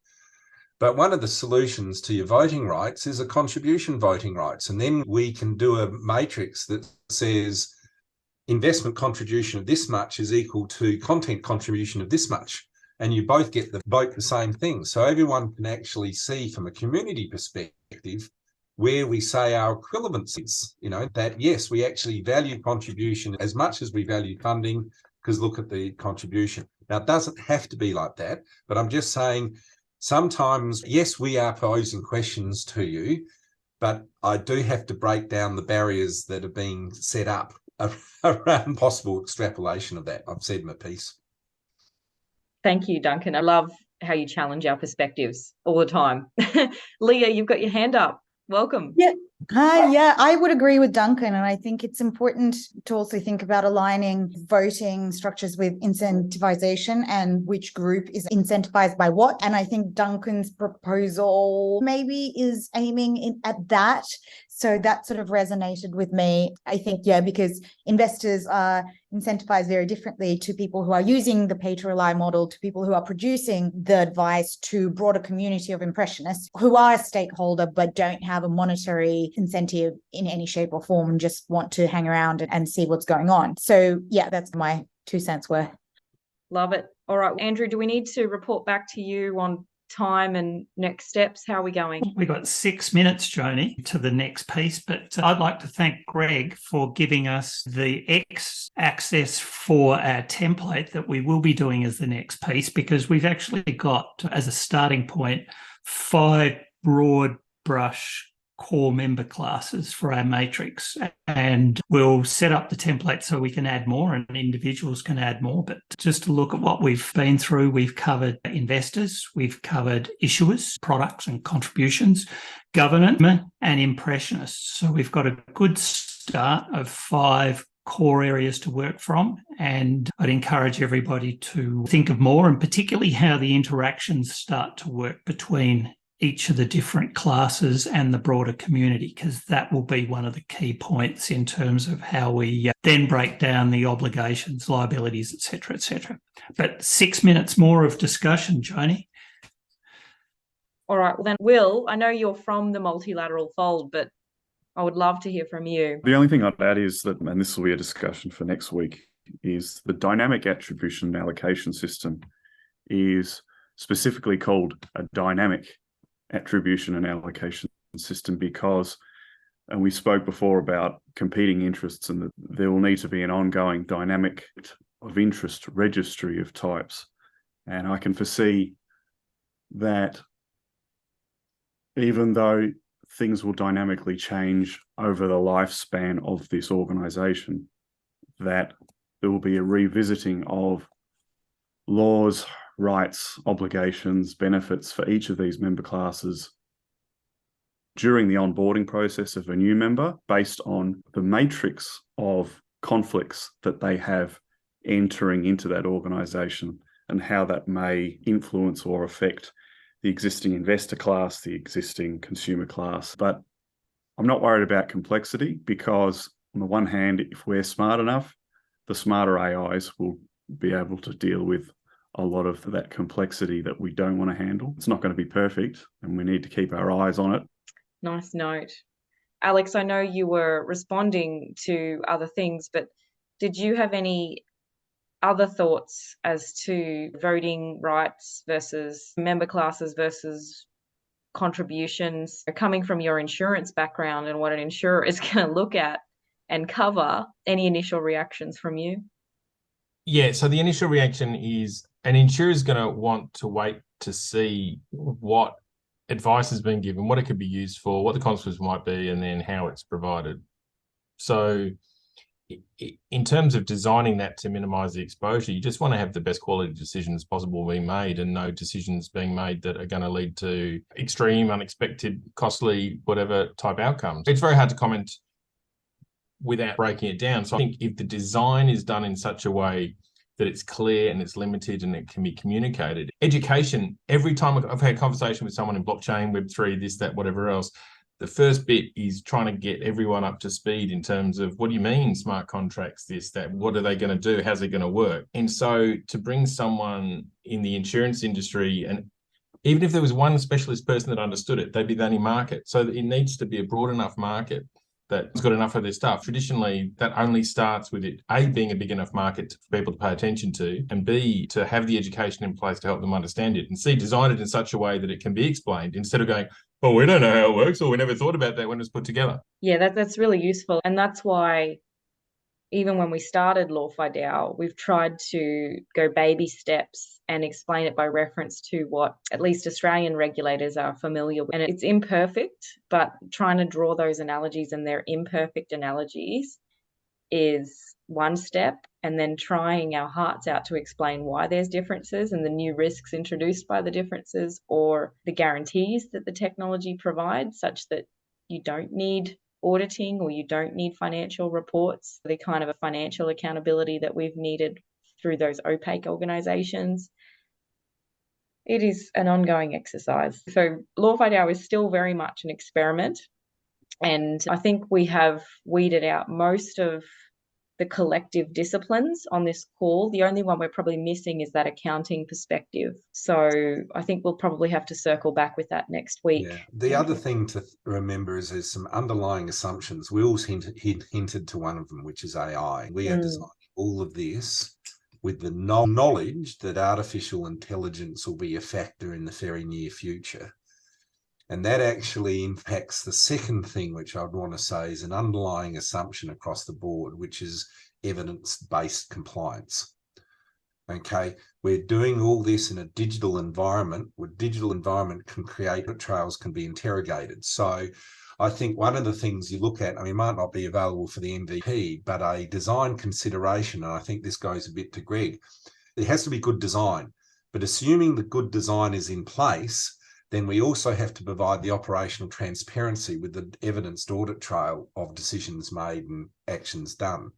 But one of the solutions to your voting rights is a contribution voting rights. And then we can do a matrix that says investment contribution of this much is equal to content contribution of this much. And you both get the vote the same thing. So everyone can actually see from a community perspective where we say our equivalence is, that yes, we actually value contribution as much as we value funding, because look at the contribution. Now, it doesn't have to be like that, but I'm just saying sometimes, yes, we are posing questions to you, but I do have to break down the barriers that are being set up around possible extrapolation of that. I've said my piece. Thank you, Duncan. I love how you challenge our perspectives all the time. Leah, you've got your hand up. Welcome. Yeah. Hi. Yeah, I would agree with Duncan. And I think it's important to also think about aligning voting structures with incentivization and which group is incentivized by what. And I think Duncan's proposal maybe is aiming at that. So that sort of resonated with me. I think, yeah, because investors are incentivized very differently to people who are using the pay to rely model, to people who are producing the advice, to broader community of impressionists who are a stakeholder but don't have a monetary incentive in any shape or form and just want to hang around and see what's going on. So yeah, that's my 2 cents worth. Love it. All right, Andrew, do we need to report back to you on time and next steps? How are we going? We got 6 minutes, Joni, to the next piece, but I'd like to thank Greg for giving us the access for our template that we will be doing as the next piece, because we've actually got, as a starting point, 5 broad brush core member classes for our matrix, and we'll set up the template so we can add more and individuals can add more. But just to look at what we've been through, we've covered investors, we've covered issuers, products and contributions, governance and impressionists. So we've got a good start of 5 core areas to work from, and I'd encourage everybody to think of more, and particularly how the interactions start to work between each of the different classes and the broader community, because that will be one of the key points in terms of how we then break down the obligations, liabilities, et cetera, et cetera. But 6 minutes more of discussion, Joni. All right, well then, Will, I know you're from the multilateral fold, but I would love to hear from you. The only thing I'd add is that, and this will be a discussion for next week, is the dynamic attribution and allocation system is specifically called a dynamic attribution and allocation system because, and we spoke before about competing interests, and that there will need to be an ongoing dynamic of interest registry of types. And I can foresee that even though things will dynamically change over the lifespan of this organization, that there will be a revisiting of laws, rights, obligations, benefits for each of these member classes during the onboarding process of a new member based on the matrix of conflicts that they have entering into that organization and how that may influence or affect the existing investor class, the existing consumer class. But I'm not worried about complexity because, on the one hand, if we're smart enough, the smarter AIs will be able to deal with a lot of that complexity that we don't want to handle. It's not going to be perfect, and we need to keep our eyes on it. Nice note. Alex, I know you were responding to other things, but did you have any other thoughts as to voting rights versus member classes versus contributions, coming from your insurance background and what an insurer is going to look at and cover? Any initial reactions from you? Yeah, so the initial reaction is an insurer is going to want to wait to see what advice has been given, what it could be used for, what the consequences might be, and then how it's provided. So in terms of designing that to minimize the exposure, you just want to have the best quality decisions possible being made, and no decisions being made that are going to lead to extreme, unexpected, costly, whatever type outcomes. It's very hard to comment without breaking it down. So I think if the design is done in such a way that it's clear and it's limited and it can be communicated. Education, every time I've had a conversation with someone in blockchain, Web3, this, that, whatever else, the first bit is trying to get everyone up to speed in terms of what do you mean smart contracts, this, that, what are they going to do? How's it going to work? And so to bring someone in the insurance industry, and even if there was one specialist person that understood it, they'd be the only market. So it needs to be a broad enough market that's got enough of their stuff. Traditionally, that only starts with it, A, being a big enough market for people to pay attention to, and B, to have the education in place to help them understand it, and C, design it in such a way that it can be explained instead of going, oh, we don't know how it works, or we never thought about that when it was put together. Yeah, that's really useful. And that's why even when we started LawFi DAO, we've tried to go baby steps and explain it by reference to what at least Australian regulators are familiar with. And it's imperfect, but trying to draw those analogies, and they're imperfect analogies, is one step. And then trying our hearts out to explain why there's differences and the new risks introduced by the differences, or the guarantees that the technology provides, such that you don't need auditing or you don't need financial reports, the kind of a financial accountability that we've needed through those opaque organizations. It is an ongoing exercise. So LawFi DAO is still very much an experiment, and I think we have weeded out most of the collective disciplines on this call. The only one we're probably missing is that accounting perspective. So I think we'll probably have to circle back with that next week. Yeah. The other thing to remember is there's some underlying assumptions. Will's hinted to one of them, which is AI. We are designing all of this with the knowledge that artificial intelligence will be a factor in the very near future. And that actually impacts the second thing, which I'd want to say is an underlying assumption across the board, which is evidence-based compliance. Okay, we're doing all this in a digital environment, where digital environment can create trails, can be interrogated. So I think one of the things you look at, I mean, it might not be available for the MVP, but a design consideration, and I think this goes a bit to Greg, it has to be good design. But assuming the good design is in place, then we also have to provide the operational transparency with the evidenced audit trail of decisions made and actions done.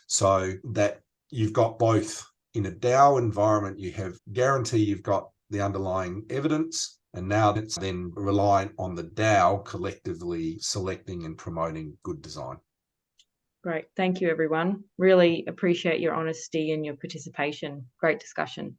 So that you've got both. In a DAO environment, you have guarantee you've got the underlying evidence, and now it's then reliant on the DAO collectively selecting and promoting good design. Great. Thank you, everyone. Really appreciate your honesty and your participation. Great discussion.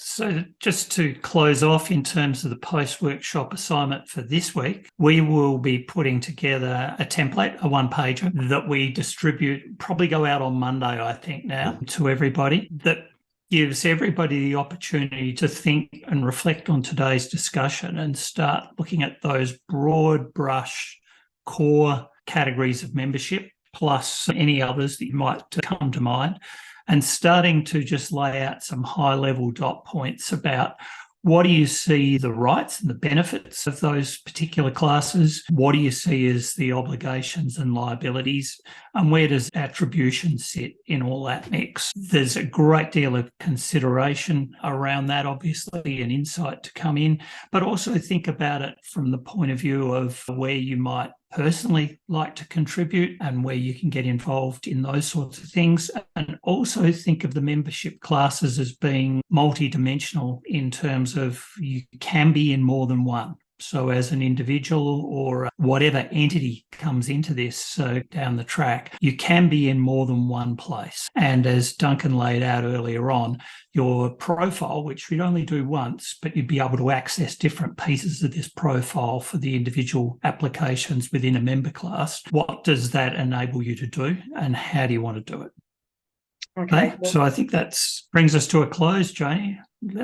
So just to close off in terms of the post-workshop assignment for this week, we will be putting together a template, a one-pager that we distribute, probably go out on Monday, I think now, to everybody, that gives everybody the opportunity to think and reflect on today's discussion and start looking at those broad brush core categories of membership, plus any others that you might come to mind, and starting to just lay out some high-level dot points about what do you see the rights and the benefits of those particular classes? What do you see as the obligations and liabilities? And where does attribution sit in all that mix? There's a great deal of consideration around that, obviously, and insight to come in, but also think about it from the point of view of where you might personally like to contribute and where you can get involved in those sorts of things. And also think of the membership classes as being multidimensional in terms of you can be in more than one. So as an individual or whatever entity comes into this down the track, you can be in more than one place. And as Duncan laid out earlier on, your profile, which you'd only do once, but you'd be able to access different pieces of this profile for the individual applications within a member class. What does that enable you to do, and how do you want to do it? Okay. So I think that brings us to a close, Joni.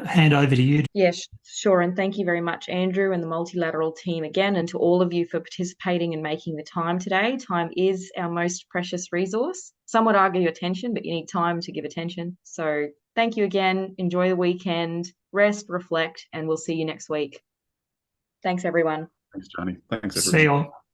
Hand over to you. Yes, sure. And thank you very much, Andrew, and the Multilateral team again, and to all of you for participating and making the time today. Time is our most precious resource. Some would argue attention, but you need time to give attention. So thank you again. Enjoy the weekend, rest, reflect, and we'll see you next week. Thanks, everyone. Thanks, Joni. Thanks, everyone. See you all.